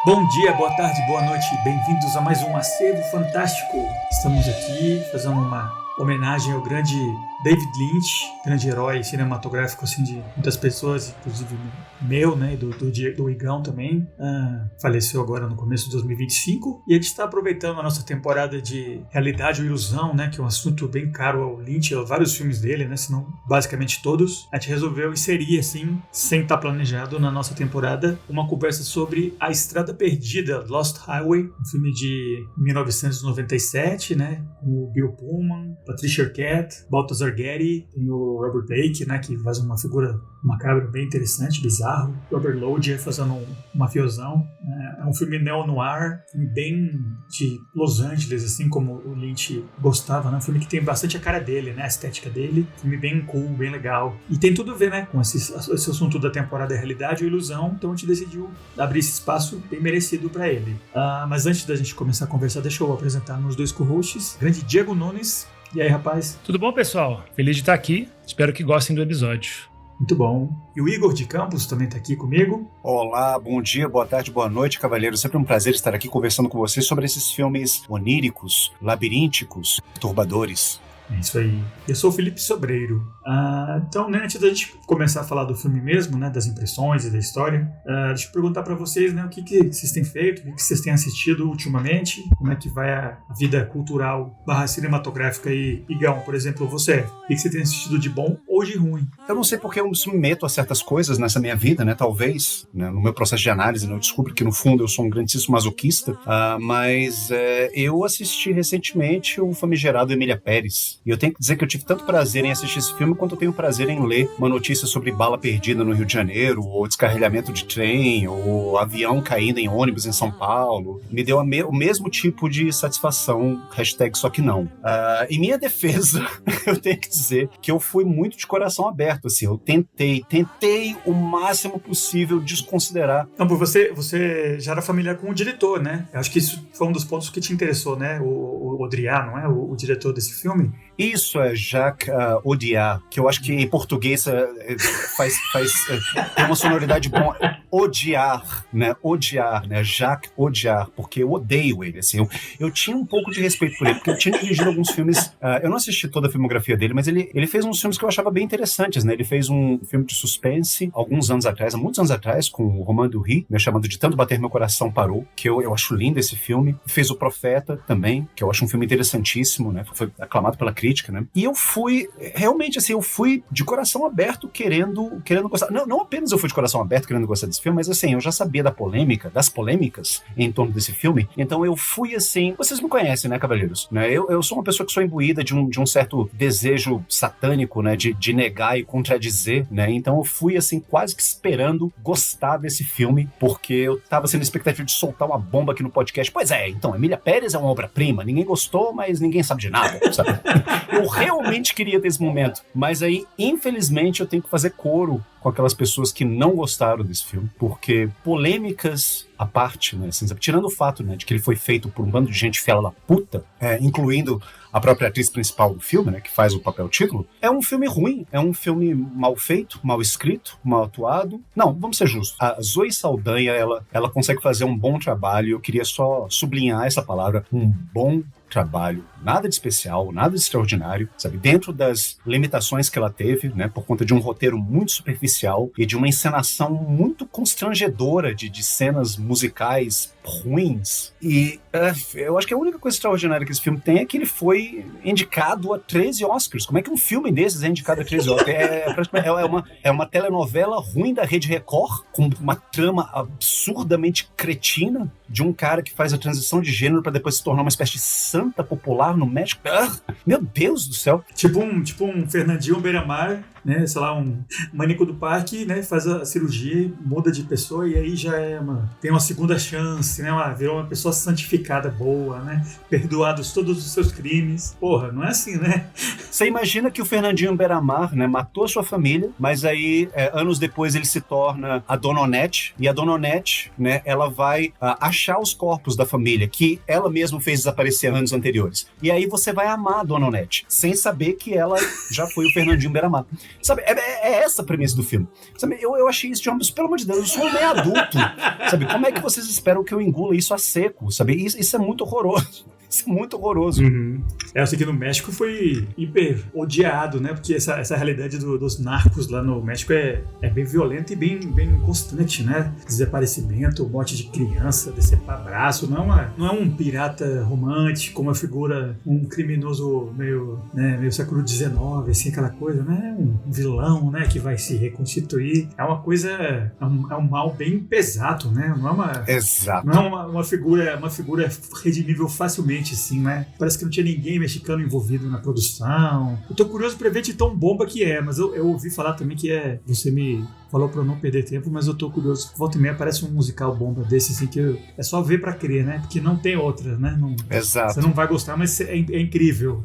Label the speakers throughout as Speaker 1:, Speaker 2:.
Speaker 1: Bom dia, boa tarde, boa noite, bem-vindos a mais um Acervo Fantástico. Estamos aqui fazendo uma homenagem ao grande David Lynch, grande herói cinematográfico assim, de muitas pessoas, inclusive meu, né, do Igão também. Faleceu agora no começo de 2025 e a gente está aproveitando a nossa temporada de Realidade ou Ilusão, né, que é um assunto bem caro ao Lynch, a vários filmes dele, né, senão basicamente todos. A gente resolveu inserir assim, sem estar planejado na nossa temporada, uma conversa sobre A Estrada Perdida, Lost Highway, um filme de 1997, né, com o Bill Pullman, Patricia Arquette, Balthazar Getty, tem o Robert Blake, né, que faz uma figura macabra bem interessante, bizarro. Robert Loggia fazendo um mafiosão. É um filme neo-noir, bem de Los Angeles, assim como o Lynch gostava, né? Um filme que tem bastante a cara dele, né? A estética dele. Um filme bem cool, bem legal. E tem tudo a ver, né? Com esse assunto da temporada Realidade ou Ilusão. Então a gente decidiu abrir esse espaço bem merecido para ele. Mas antes da gente começar a conversar, deixa eu apresentar meus dois co-hosts. Grande Diego Nunes. E aí, rapaz?
Speaker 2: Tudo bom, pessoal? Feliz de estar aqui. Espero que gostem do episódio.
Speaker 1: Muito bom. E o Igor de Campos também está aqui comigo.
Speaker 3: Olá, bom dia, boa tarde, boa noite, cavalheiros. Sempre um prazer estar aqui conversando com vocês sobre esses filmes oníricos, labirínticos, perturbadores.
Speaker 1: É isso aí. Eu sou o Felipe Sobreiro. Então, né, antes da gente começar a falar do filme mesmo, né, das impressões e da história, deixa eu perguntar para vocês, né, o que vocês têm feito, o que vocês têm assistido ultimamente, como é que vai a vida cultural / cinematográfica aí. Igão, por exemplo, você, o que você tem assistido de bom ou de ruim?
Speaker 3: Eu não sei porque eu me submeto a certas coisas nessa minha vida, né, talvez, né, no meu processo de análise, né, eu descubro que no fundo eu sou um grandíssimo masoquista, mas eu assisti recentemente o famigerado Emília Pérez. E eu tenho que dizer que eu tive tanto prazer em assistir esse filme quanto eu tenho prazer em ler uma notícia sobre bala perdida no Rio de Janeiro, ou descarrilhamento de trem, ou avião caindo em ônibus em São Paulo. Me deu o mesmo tipo de satisfação, #só que não. Em minha defesa, eu tenho que dizer que eu fui muito de coração aberto, assim, eu tentei o máximo possível desconsiderar.
Speaker 1: Então, você já era familiar com o diretor, né? Eu acho que isso foi um dos pontos que te interessou, né? O Audiard, não é? O diretor desse filme?
Speaker 3: Isso é Jacques Audiard, que eu acho que em português tem uma sonoridade boa. Odiar, né? Jacques Audiard, porque eu odeio ele, assim. Eu tinha um pouco de respeito por ele, porque eu tinha dirigido alguns filmes. Eu não assisti toda a filmografia dele, mas ele fez uns filmes que eu achava bem interessantes, né? Ele fez um filme de suspense há muitos anos atrás, com o Romain Duris, né, chamado De Tanto Bater Meu Coração Parou, que eu acho lindo esse filme. Fez O Profeta também, que eu acho um filme interessantíssimo, né? Foi aclamado pela crítica, né? E eu fui, realmente, assim, de coração aberto querendo gostar. Não apenas eu fui de coração aberto querendo gostar desse filme, mas assim, eu já sabia das polêmicas em torno desse filme, então eu fui assim, vocês me conhecem, né, cavalheiros? Né? Eu sou uma pessoa que sou imbuída de um certo desejo satânico, né, de negar e contradizer, né? Então eu fui assim, quase que esperando gostar desse filme, porque eu tava sendo expectativa de soltar uma bomba aqui no podcast. Pois é, então, Emília Pérez é uma obra-prima, ninguém gostou, mas ninguém sabe de nada, sabe? Eu realmente queria ter esse momento, mas aí, infelizmente, eu tenho que fazer coro com aquelas pessoas que não gostaram desse filme, porque polêmicas à parte, né, assim, tirando o fato, né, de que ele foi feito por um bando de gente fiel da puta, incluindo a própria atriz principal do filme, né, que faz o papel título, é um filme ruim, é um filme mal feito, mal escrito, mal atuado. Não, vamos ser justos. A Zoe Saldanha, ela consegue fazer um bom trabalho, eu queria só sublinhar essa palavra, um bom trabalho, nada de especial, nada de extraordinário, sabe, dentro das limitações que ela teve, né, por conta de um roteiro muito superficial e de uma encenação muito constrangedora de cenas musicais ruins. E eu acho que a única coisa extraordinária que esse filme tem é que ele foi indicado a 13 Oscars. Como é que um filme desses é indicado a 13 Oscars? É uma telenovela ruim da Rede Record, com uma trama absurdamente cretina de um cara que faz a transição de gênero para depois se tornar uma espécie de santa popular no México. Meu Deus do céu!
Speaker 1: Tipo um Fernandinho Beiramar, né? Sei lá, um maníaco do parque, né? Faz a cirurgia, muda de pessoa e aí já tem uma segunda chance, né? Virou uma pessoa santificada, boa, né? Perdoados todos os seus crimes. Porra, não é assim, né?
Speaker 3: Você imagina que o Fernandinho Beiramar, né, matou a sua família, mas aí, anos depois, ele se torna a Dona Onete, e a Dona Onete, né, ela vai achar os corpos da família, que ela mesma fez desaparecer anos anteriores. E aí você vai amar a Dona Onete, sem saber que ela já foi o Fernandinho Beiramar. Sabe, é essa a premissa do filme. Sabe, eu achei isso de mas pelo amor de Deus, eu sou um meio adulto. Sabe, como é que vocês esperam que eu engula isso a seco? Sabe, isso é muito horroroso. Isso é muito horroroso.
Speaker 1: Eu sei que no México foi hiper odiado, né? Porque essa realidade dos narcos lá no México é bem violenta e bem constante, né? Desaparecimento, morte de criança, decepar braço. Não é um pirata romântico, uma figura, um criminoso meio século XIX, assim, aquela coisa, né? Um vilão, né? Que vai se reconstituir. É uma coisa, é um mal bem pesado, né? Não é uma...
Speaker 3: Exato.
Speaker 1: Não é uma figura redimível facilmente, assim, né? Parece que não tinha ninguém mexicano envolvido na produção. Eu tô curioso pra ver de tão bomba que é, mas eu ouvi falar também que você me falou pra eu não perder tempo, mas eu tô curioso. Volta e meia parece um musical bomba desse, assim, que é só ver pra crer, né? Porque não tem outra, né?
Speaker 3: Exato.
Speaker 1: Você não vai gostar, mas é incrível.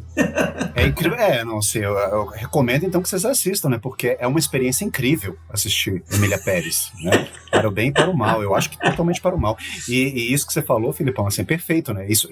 Speaker 3: É incrível. Não sei, eu recomendo então que vocês assistam, né? Porque é uma experiência incrível assistir Emília Pérez, né? Para o bem e para o mal. Eu acho que totalmente para o mal. E isso que você falou, Filipão, assim, é perfeito, né? Isso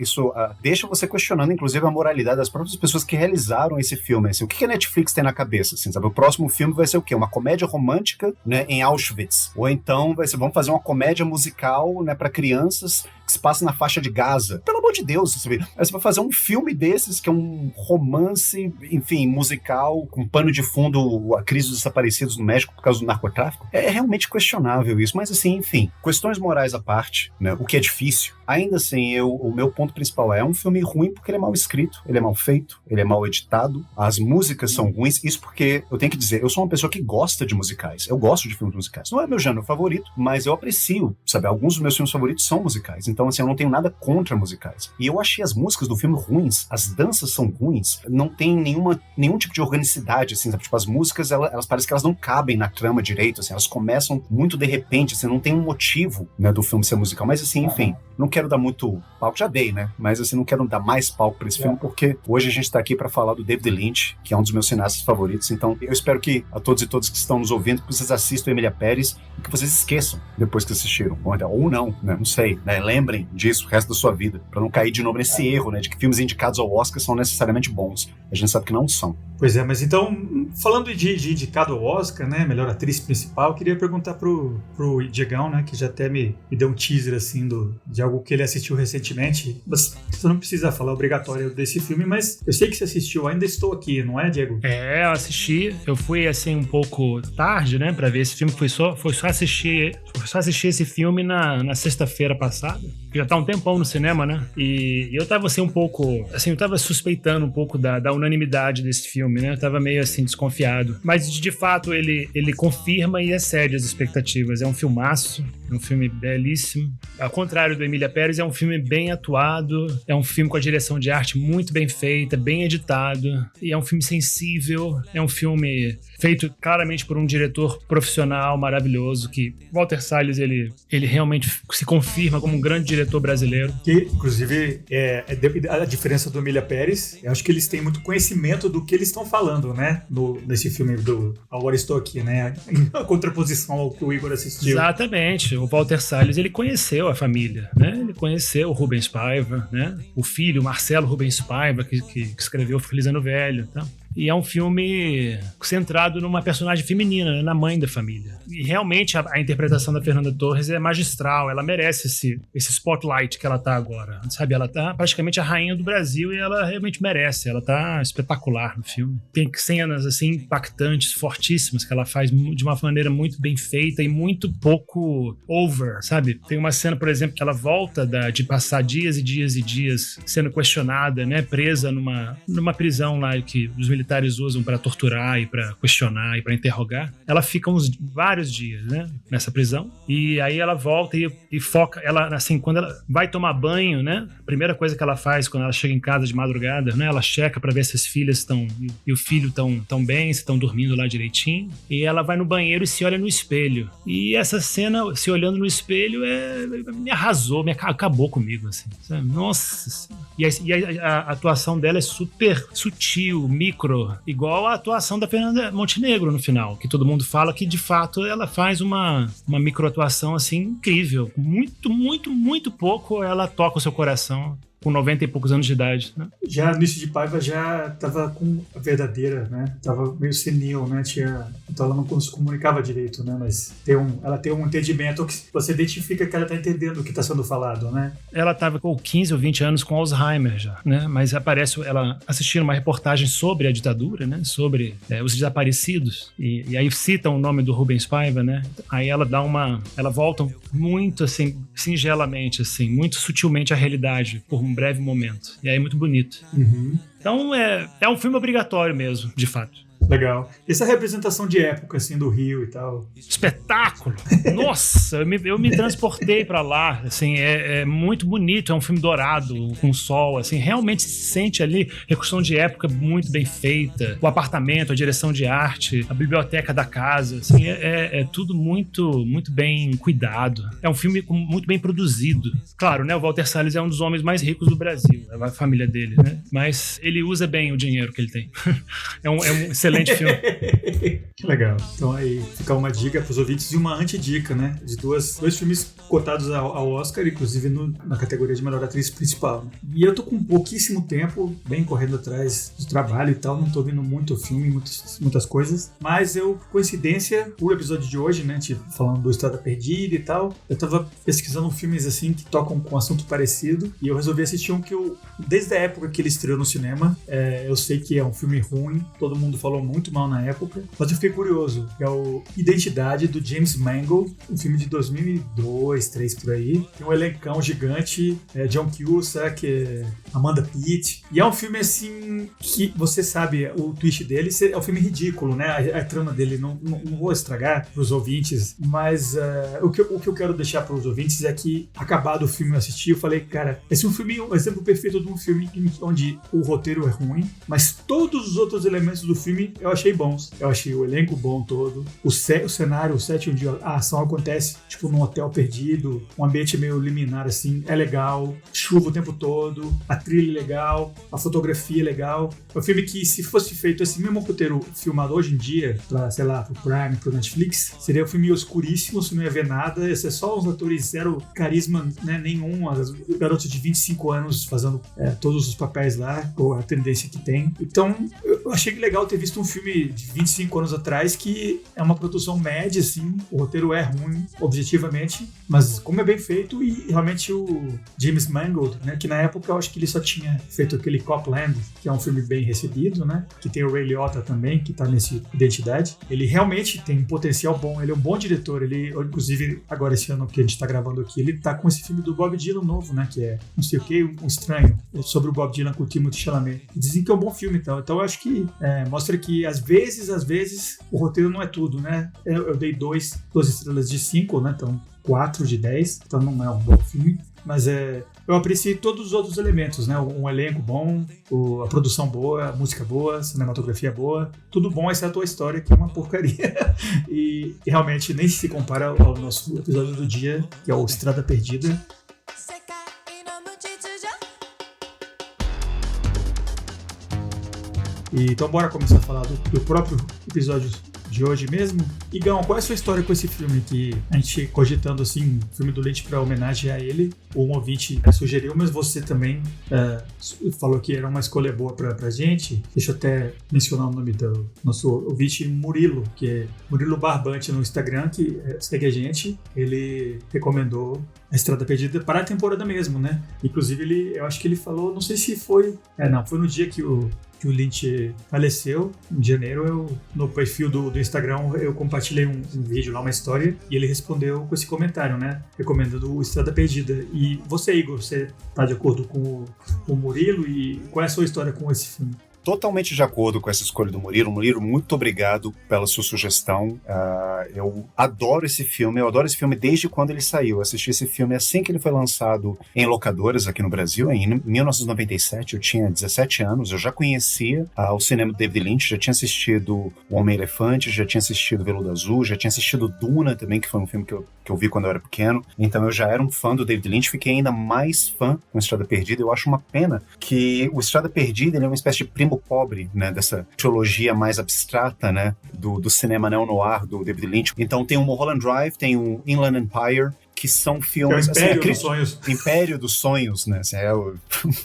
Speaker 3: deixa você questionando, inclusive, a moralidade das próprias pessoas que realizaram esse filme. Assim, o que a Netflix tem na cabeça? Assim, sabe? O próximo filme vai ser o quê? Uma comédia romântica, né, em Auschwitz. Ou então vai ser, vamos fazer uma comédia musical, né, para crianças que se passa na faixa de Gaza. Pelo amor de Deus, sabe? Aí você vai fazer um filme desses que é um romance, enfim, musical, com pano de fundo a crise dos desaparecidos no México por causa do narcotráfico. É realmente questionável isso. Mas assim, enfim, questões morais à parte, né, o que é difícil. Ainda assim, o meu ponto principal é um filme ruim porque ele é mal escrito, ele é mal feito, ele é mal editado, as músicas são ruins. Isso porque, eu tenho que dizer, eu sou uma pessoa que gosta de musicais, eu gosto de filmes musicais. Não é meu gênero favorito, mas eu aprecio, sabe, alguns dos meus filmes favoritos são musicais, então assim, eu não tenho nada contra musicais. E eu achei as músicas do filme ruins, as danças são ruins, não tem nenhum tipo de organicidade, assim, sabe? Tipo, as músicas, elas parecem que elas não cabem na trama direito, assim, elas começam muito de repente, assim, não tem um motivo, né, do filme ser musical, mas assim, enfim, não quero dar muito palco, já dei, né, mas assim, não quero dar mais palco pra esse filme, porque hoje a gente tá aqui pra falar do David Lynch, que é um dos meus cineastas favoritos, então eu espero que a todos e todas que estão nos ouvindo, que vocês assistam Emília Pérez e que vocês esqueçam depois que assistiram, ou não, né, não sei, né, lembrem disso o resto da sua vida, pra não cair de novo nesse erro, né, de que filmes indicados ao Oscar são necessariamente bons, a gente sabe que não são.
Speaker 1: Pois é, mas então, falando de indicado ao Oscar, né, melhor atriz principal, eu queria perguntar pro Diegão, né, que já até me deu um teaser, assim, de algo que ele assistiu recentemente. Você não precisa falar obrigatório desse filme, mas eu sei que você assistiu, ainda estou aqui, não é, Diego?
Speaker 2: Eu assisti, eu fui, assim, um pouco tarde, né, pra ver esse filme, foi só assistir esse filme na sexta-feira passada, que já tá um tempão no cinema, né, e eu tava, assim, um pouco, assim, eu tava suspeitando um pouco da unanimidade desse filme, né, eu tava meio, assim, desconfiado, mas de fato ele confirma e excede as expectativas. É um filmaço, é um filme belíssimo, ao contrário do Emília Pérez, é um filme bem atuado, é um filme com a direção de arte muito bem feita, bem editado, e é um filme sensível, é um filme feito claramente por um diretor profissional maravilhoso, que Walter Salles, ele realmente se confirma como um grande diretor brasileiro.
Speaker 1: Que, inclusive, a diferença do Emília Pérez, eu acho que eles têm muito conhecimento do que eles estão falando, né, nesse filme do Agora Estou Aqui, né, em contraposição ao que o Igor assistiu.
Speaker 2: Exatamente, o Walter Salles, ele conheceu a família, né, ele conheceu o Rubens Paiva, né, o filho, Marcelo Rubens Paiva, que escreveu Feliz Ano Velho, tá? E é um filme centrado numa personagem feminina, né, na mãe da família. E realmente a interpretação da Fernanda Torres é magistral, ela merece esse spotlight que ela tá agora. Sabe, ela tá praticamente a rainha do Brasil e ela realmente merece, ela tá espetacular no filme. Tem cenas assim impactantes, fortíssimas, que ela faz de uma maneira muito bem feita e muito pouco over, sabe? Tem uma cena, por exemplo, que ela volta de passar dias e dias e dias sendo questionada, né, presa numa prisão lá que os militares usam para torturar e para questionar e para interrogar. Ela fica vários dias, né, nessa prisão, e aí ela volta e foca, ela, assim, quando ela vai tomar banho, né, a primeira coisa que ela faz quando ela chega em casa de madrugada, né, ela checa para ver se as filhas e o filho estão bem, se estão dormindo lá direitinho, e ela vai no banheiro e se olha no espelho, e essa cena, se olhando no espelho, me arrasou, acabou comigo, assim, sabe? Nossa, e a atuação dela é super sutil, micro, igual a atuação da Fernanda Montenegro no final, que todo mundo fala que de fato ela faz uma microatuação assim incrível, muito, muito, muito pouco ela toca o seu coração. com 90 e poucos anos de idade, né?
Speaker 1: Já no início de Paiva já tava com a verdadeira, né? Tava meio senil, né? Então ela não se comunicava direito, né? Mas ela tem um entendimento que você identifica que ela tá entendendo o que tá sendo falado, né?
Speaker 2: Ela tava com 15 ou 20 anos com Alzheimer já, né? Mas aparece ela assistindo uma reportagem sobre a ditadura, né? Sobre os desaparecidos. E aí citam o nome do Rubens Paiva, né? Aí ela volta muito, assim, singelamente, assim, muito sutilmente à realidade por um breve momento. E aí é muito bonito.
Speaker 1: Uhum.
Speaker 2: Então é um filme obrigatório mesmo, de fato.
Speaker 1: Legal. Essa representação de época, assim, do Rio e tal.
Speaker 2: Espetáculo! Nossa, eu me transportei pra lá, assim, é muito bonito, é um filme dourado, com sol, assim, realmente se sente ali reconstrução de época muito bem feita, o apartamento, a direção de arte, a biblioteca da casa, assim, é tudo muito, muito bem cuidado. É um filme muito bem produzido. Claro, né, o Walter Salles é um dos homens mais ricos do Brasil, é a família dele, né, mas ele usa bem o dinheiro que ele tem. É um excelente filme.
Speaker 1: Que legal. Então aí fica uma dica para os ouvintes e uma antidica, né? De dois filmes cotados ao Oscar, inclusive na categoria de melhor atriz principal. E eu tô com pouquíssimo tempo, bem correndo atrás de trabalho e tal, não tô vendo muito filme, muitas coisas, mas coincidência, o episódio de hoje, né? Falando do Estrada Perdida e tal, eu tava pesquisando filmes assim que tocam com um assunto parecido e eu resolvi assistir um que desde a época que ele estreou no cinema, eu sei que é um filme ruim, todo mundo falou muito mal na época, mas eu fiquei curioso. É o Identidade, do James Mangold, um filme de 2002, 2003 por aí. Tem um elencão gigante, John Cusack, Amanda Pitt. E é um filme assim que você sabe, o twist dele é um filme ridículo, né? A trama dele, não vou estragar pros ouvintes, mas o que eu quero deixar pros ouvintes é que, acabado o filme eu assisti, eu falei, cara, esse é um filme, um exemplo perfeito de um filme onde o roteiro é ruim, mas todos os outros elementos do filme eu achei bons. Eu achei o elenco bom todo, o cenário, o set onde a ação acontece, tipo num hotel perdido, um ambiente meio liminar assim, é legal, chuva o tempo todo, a trilha é legal, a fotografia é legal. É um filme que, se fosse feito esse mesmo roteiro filmado hoje em dia, pra, sei lá, pro Prime, pro Netflix, seria um filme escuríssimo, você não ia ver nada, ia ser só os atores zero carisma, né, nenhum, garotos de 25 anos fazendo todos os papéis lá, ou a tendência que tem. Então, eu achei legal ter visto um filme de 25 anos atrás que é uma produção média, assim, o roteiro é ruim, objetivamente, mas como é bem feito, e realmente o James Mangold, né, que na época eu acho que ele só tinha feito aquele Copland, que é um filme bem recebido, né, que tem o Ray Liotta também, que tá nesse Identidade. Ele realmente tem um potencial bom, ele é um bom diretor, ele, inclusive, agora esse ano que a gente tá gravando aqui, ele tá com esse filme do Bob Dylan novo, né, que é não sei o que, um estranho, sobre o Bob Dylan com o Timothée Chalamet. E dizem que é um bom filme, então eu acho que mostra que às vezes o roteiro não é tudo, né. Eu dei 2 estrelas de 5, né, então 4 de 10, então não é um bom filme, mas eu apreciei todos os outros elementos, né? Um elenco bom, a produção boa, a música boa, a cinematografia boa, tudo bom, exceto a história, que é uma porcaria. E realmente nem se compara ao nosso episódio do dia, que é o Estrada Perdida. Então bora começar a falar do próprio episódio de hoje mesmo. Igão, qual é a sua história com esse filme que a gente cogitando assim, filme do Lynch para homenagem a ele, um ouvinte sugeriu, mas você também falou que era uma escolha boa pra gente. Deixa eu até mencionar o nome do nosso ouvinte, Murilo, que é Murilo Barbante no Instagram, que segue a gente. Ele recomendou A Estrada Perdida para a temporada mesmo, né? Inclusive, eu acho que ele falou, não sei se foi... foi no dia que o Lynch faleceu, em janeiro, no perfil do Instagram, eu compartilhei um vídeo lá, uma história, e ele respondeu com esse comentário, né, recomendando o Estrada Perdida. E você, Igor, você tá de acordo com o Murilo, e qual é a sua história com esse filme?
Speaker 3: Totalmente de acordo com essa escolha do Murilo. Murilo, muito obrigado pela sua sugestão. Eu adoro esse filme, desde quando ele saiu. Eu assisti esse filme assim que ele foi lançado em locadoras aqui no Brasil, em 1997. Eu tinha 17 anos, eu já conhecia o cinema do David Lynch, já tinha assistido O Homem-Elefante, já tinha assistido Veludo Azul, já tinha assistido Duna também, que foi um filme que eu vi quando eu era pequeno. Então eu já era um fã do David Lynch, fiquei ainda mais fã com Estrada Perdida. Eu acho uma pena que o Estrada Perdida ele é uma espécie de primo pobre, né, dessa trilogia mais abstrata, né, do cinema neo-noir do David Lynch. Então tem o Mulholland Drive, tem o Inland Empire, que são filmes...
Speaker 1: Que é o Império dos Sonhos.
Speaker 3: Império dos Sonhos, né? Assim,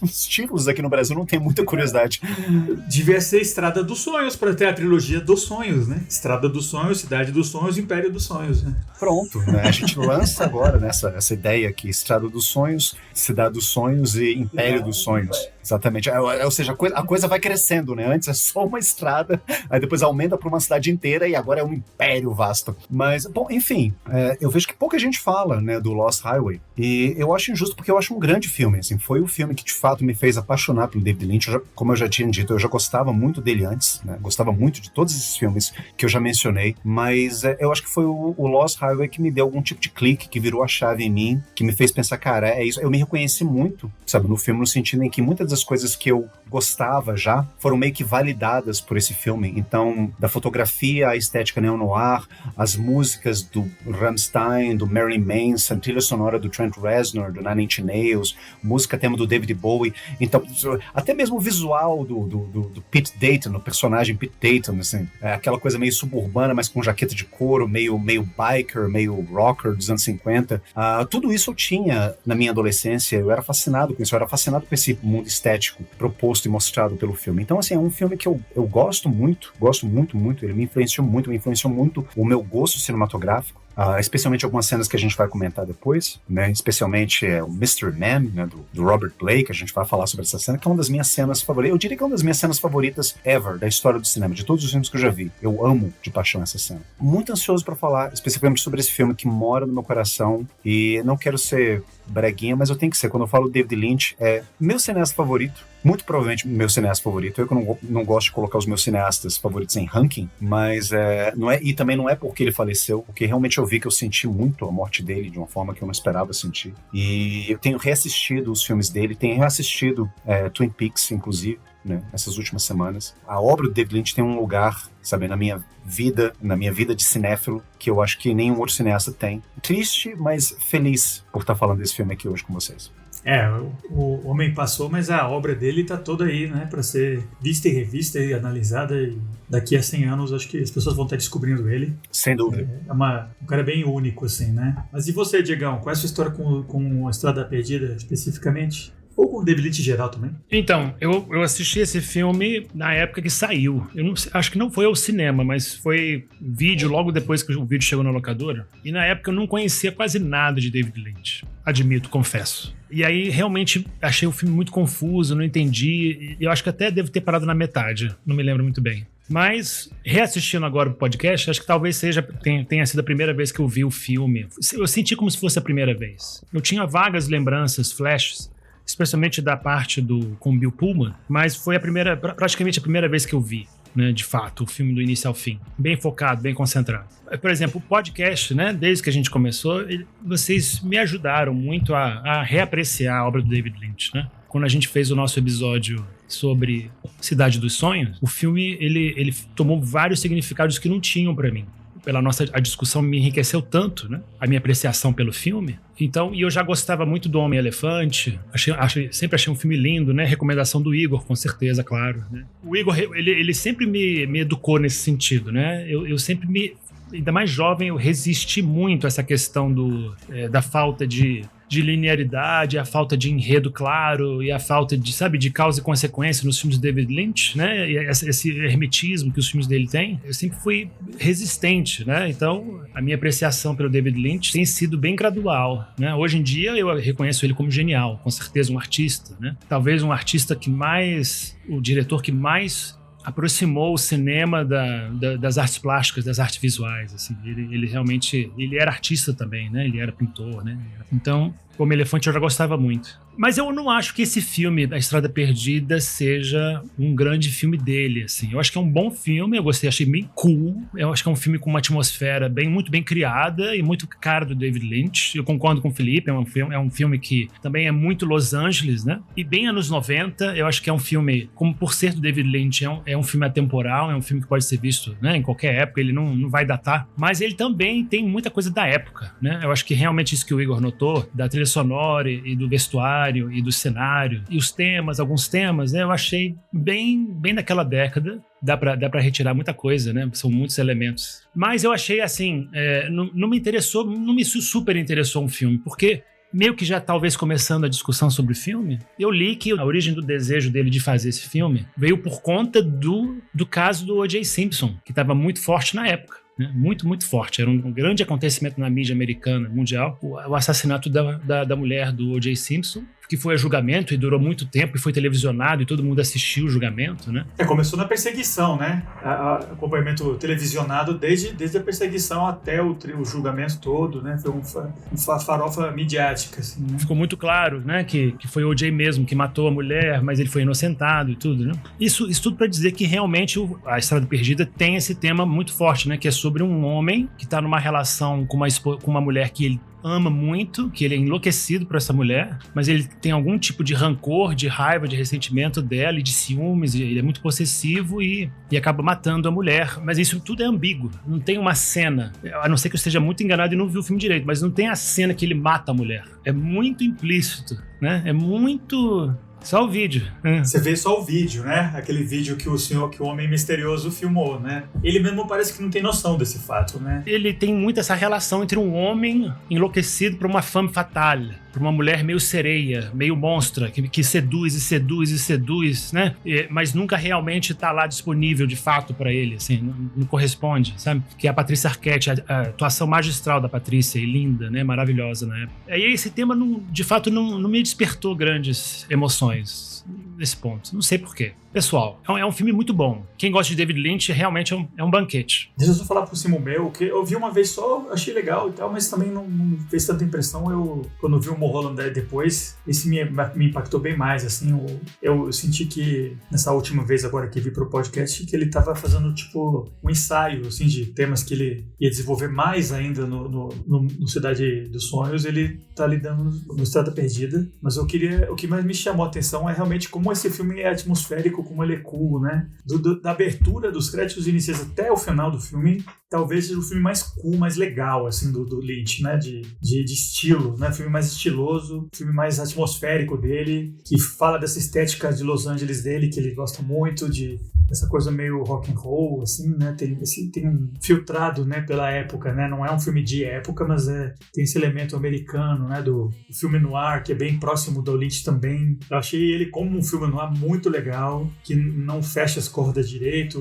Speaker 3: os títulos aqui no Brasil não tem muita curiosidade.
Speaker 1: Devia ser Estrada dos Sonhos para ter a trilogia dos sonhos, né? Estrada dos Sonhos, Cidade dos Sonhos, Império dos Sonhos, né?
Speaker 3: Pronto, né? A gente lança agora essa ideia aqui, Estrada dos Sonhos, Cidade dos Sonhos e Império dos Sonhos. Exatamente. Ou seja, a coisa vai crescendo, né? Antes é só uma estrada, aí depois aumenta para uma cidade inteira e agora é um império vasto. Mas, bom, enfim, eu vejo que pouca gente fala, né, do Lost Highway. E eu acho injusto porque eu acho um grande filme, assim. Foi o filme que, de fato, me fez apaixonar pelo David Lynch. Como eu já tinha dito, eu já gostava muito dele antes, né? Gostava muito de todos esses filmes que eu já mencionei, mas eu acho que foi o Lost Highway que me deu algum tipo de clique, que virou a chave em mim, que me fez pensar, cara, é isso. Eu me reconheci muito, sabe, no filme, no sentido em que muitas das coisas que eu gostava já foram meio que validadas por esse filme. Então, da fotografia, a estética neo-noir, as músicas do Rammstein, do Marilyn Manson, trilha sonora do Trent Reznor, do Nine Inch Nails, música tema do David Bowie. Então, até mesmo o visual do Pete Davidson, o personagem Pete Davidson, assim, aquela coisa meio suburbana, mas com jaqueta de couro, meio biker, meio rocker dos anos 50. Tudo isso eu tinha na minha adolescência, eu era fascinado com isso, eu era fascinado com esse mundo estético proposto e mostrado pelo filme. Então, assim, é um filme que eu gosto muito, ele me influenciou muito o meu gosto cinematográfico. Especialmente algumas cenas que a gente vai comentar depois, né? Especialmente o Mr. Man, né? do Robert Blake, a gente vai falar sobre essa cena, que é uma das minhas cenas favoritas. Eu diria que é uma das minhas cenas favoritas ever, da história do cinema, de todos os filmes que eu já vi. Eu amo de paixão essa cena. Muito ansioso pra falar, especificamente sobre esse filme que mora no meu coração, e não quero ser breguinha, mas eu tenho que ser. Quando eu falo David Lynch, é meu cineasta favorito, muito provavelmente meu cineasta favorito. Eu que não gosto de colocar os meus cineastas favoritos em ranking, mas não é, e também não é porque ele faleceu, porque realmente eu vi que eu senti muito a morte dele de uma forma que eu não esperava sentir. E eu tenho reassistido os filmes dele, tenho reassistido Twin Peaks, inclusive, né, nessas últimas semanas. A obra do David Lynch tem um lugar, sabe, na minha vida de cinéfilo, que eu acho que nenhum outro cineasta tem. Triste, mas feliz por estar falando desse filme aqui hoje com vocês.
Speaker 1: O homem passou, mas a obra dele tá toda aí, né, para ser vista e revista e analisada, e daqui a 100 anos acho que as pessoas vão estar descobrindo ele.
Speaker 3: Sem dúvida.
Speaker 1: Um cara bem único, assim, né? Mas e você, Diegão? Qual é a sua história com a Estrada Perdida, especificamente? Ou com o David Lynch em geral também?
Speaker 2: Então, eu assisti esse filme na época que saiu. Eu não sei, acho que não foi ao cinema, mas foi vídeo logo depois que o vídeo chegou na locadora. E na época eu não conhecia quase nada de David Lynch. Admito, confesso. E aí realmente achei o filme muito confuso, não entendi. Eu acho que até devo ter parado na metade, não me lembro muito bem. Mas, reassistindo agora o podcast, acho que talvez tenha sido a primeira vez que eu vi o filme. Eu senti como se fosse a primeira vez. Eu tinha vagas lembranças, flashes, especialmente da parte com Bill Pullman, mas foi praticamente a primeira vez que eu vi, né, de fato, o filme do início ao fim. Bem focado, bem concentrado. Por exemplo, o podcast, né, desde que a gente começou, vocês me ajudaram muito a reapreciar a obra do David Lynch, né? Quando a gente fez o nosso episódio sobre Cidade dos Sonhos, o filme ele tomou vários significados que não tinham pra mim. A discussão me enriqueceu tanto, né? A minha apreciação pelo filme. Então, e eu já gostava muito do Homem-Elefante. Sempre achei um filme lindo, né? Recomendação do Igor, com certeza, claro, né? O Igor, ele sempre me educou nesse sentido, né? Eu sempre ainda mais jovem, eu resisti muito a essa questão da falta de linearidade, a falta de enredo claro e a falta de causa e consequência nos filmes de David Lynch, né? E esse hermetismo que os filmes dele têm. Eu sempre fui resistente, né? Então, a minha apreciação pelo David Lynch tem sido bem gradual, né? Hoje em dia, eu reconheço ele como genial, com certeza um artista, né? Talvez um artista o diretor que mais aproximou o cinema das artes plásticas, das artes visuais, assim. Ele realmente, ele era artista também, né? Ele era pintor, né? Então, Como Elefante eu já gostava muito. Mas eu não acho que esse filme, A Estrada Perdida, seja um grande filme dele, assim. Eu acho que é um bom filme, eu gostei, achei bem cool. Eu acho que é um filme com uma atmosfera muito bem criada e muito cara do David Lynch. Eu concordo com o Felipe, é um filme que também é muito Los Angeles, né? E bem anos 90, eu acho que é um filme, como por ser do David Lynch, é um filme atemporal, é um filme que pode ser visto, né, em qualquer época, ele não vai datar. Mas ele também tem muita coisa da época, né? Eu acho que realmente isso que o Igor notou, da trilha sonora e do vestuário e do cenário e os temas, alguns temas, né, eu achei bem daquela década. Dá pra retirar muita coisa, né? São muitos elementos. Mas eu achei assim, não me interessou, não me super interessou um filme, porque meio que já talvez começando a discussão sobre o filme, eu li que a origem do desejo dele de fazer esse filme veio por conta do caso do O.J. Simpson, que estava muito forte na época. Né? Muito, muito forte. Era um grande acontecimento na mídia americana, mundial, o assassinato da mulher do O.J. Simpson, que foi a julgamento e durou muito tempo e foi televisionado e todo mundo assistiu o julgamento, né?
Speaker 1: Começou na perseguição, né? Acompanhamento televisionado desde a perseguição até o julgamento todo, né? Foi uma farofa midiática, assim, né?
Speaker 2: Ficou muito claro, né? Que foi o O.J. mesmo que matou a mulher, mas ele foi inocentado e tudo, né? Isso tudo para dizer que realmente a Estrada Perdida tem esse tema muito forte, né? Que é sobre um homem que tá numa relação com uma mulher que ele ama muito, que ele é enlouquecido por essa mulher, mas ele tem algum tipo de rancor, de raiva, de ressentimento dela e de ciúmes, e ele é muito possessivo e acaba matando a mulher. Mas isso tudo é ambíguo, não tem uma cena, a não ser que eu esteja muito enganado e não vi o filme direito, mas não tem a cena que ele mata a mulher. É muito implícito, né? É muito... Só o vídeo.
Speaker 1: Você vê só o vídeo, né? Aquele vídeo que o homem misterioso filmou, né? Ele mesmo parece que não tem noção desse fato, né?
Speaker 2: Ele tem muito essa relação entre um homem enlouquecido por uma femme fatale, por uma mulher meio sereia, meio monstra, que seduz e seduz e seduz, né? Mas nunca realmente tá lá disponível de fato pra ele, assim, não corresponde, sabe? Que é a Patrícia Arquette, a atuação magistral da Patrícia, e linda, né? Maravilhosa na época. E esse tema, de fato, não me despertou grandes emoções nesse ponto. Não sei porquê. Pessoal, é um filme muito bom. Quem gosta de David Lynch realmente é um banquete.
Speaker 1: Deixa eu só falar por cima o meu, que eu vi uma vez só, achei legal e tal, mas também não fez tanta impressão. Quando vi o Mulholland depois, esse me impactou bem mais, assim. Eu senti que, nessa última vez agora que vi pro podcast, que ele tava fazendo, tipo, um ensaio, assim, de temas que ele ia desenvolver mais ainda no Cidade dos Sonhos. Ele tá lidando no Estrada Perdida, mas o que mais me chamou a atenção é realmente como esse filme é atmosférico, como ele é cool, né? Da abertura dos créditos iniciais até o final do filme, talvez seja o filme mais cool, mais legal, assim, do Lynch, né? De estilo, né? Filme mais estiloso, filme mais atmosférico dele, que fala dessa estética de Los Angeles dele, que ele gosta muito, essa coisa meio rock and roll, assim, né? Tem um filtrado, né, pela época, né? Não é um filme de época, mas tem esse elemento americano, né? Do filme noir, que é bem próximo do Lynch também. Eu achei ele como um filme noir muito legal, que não fecha as cordas direito,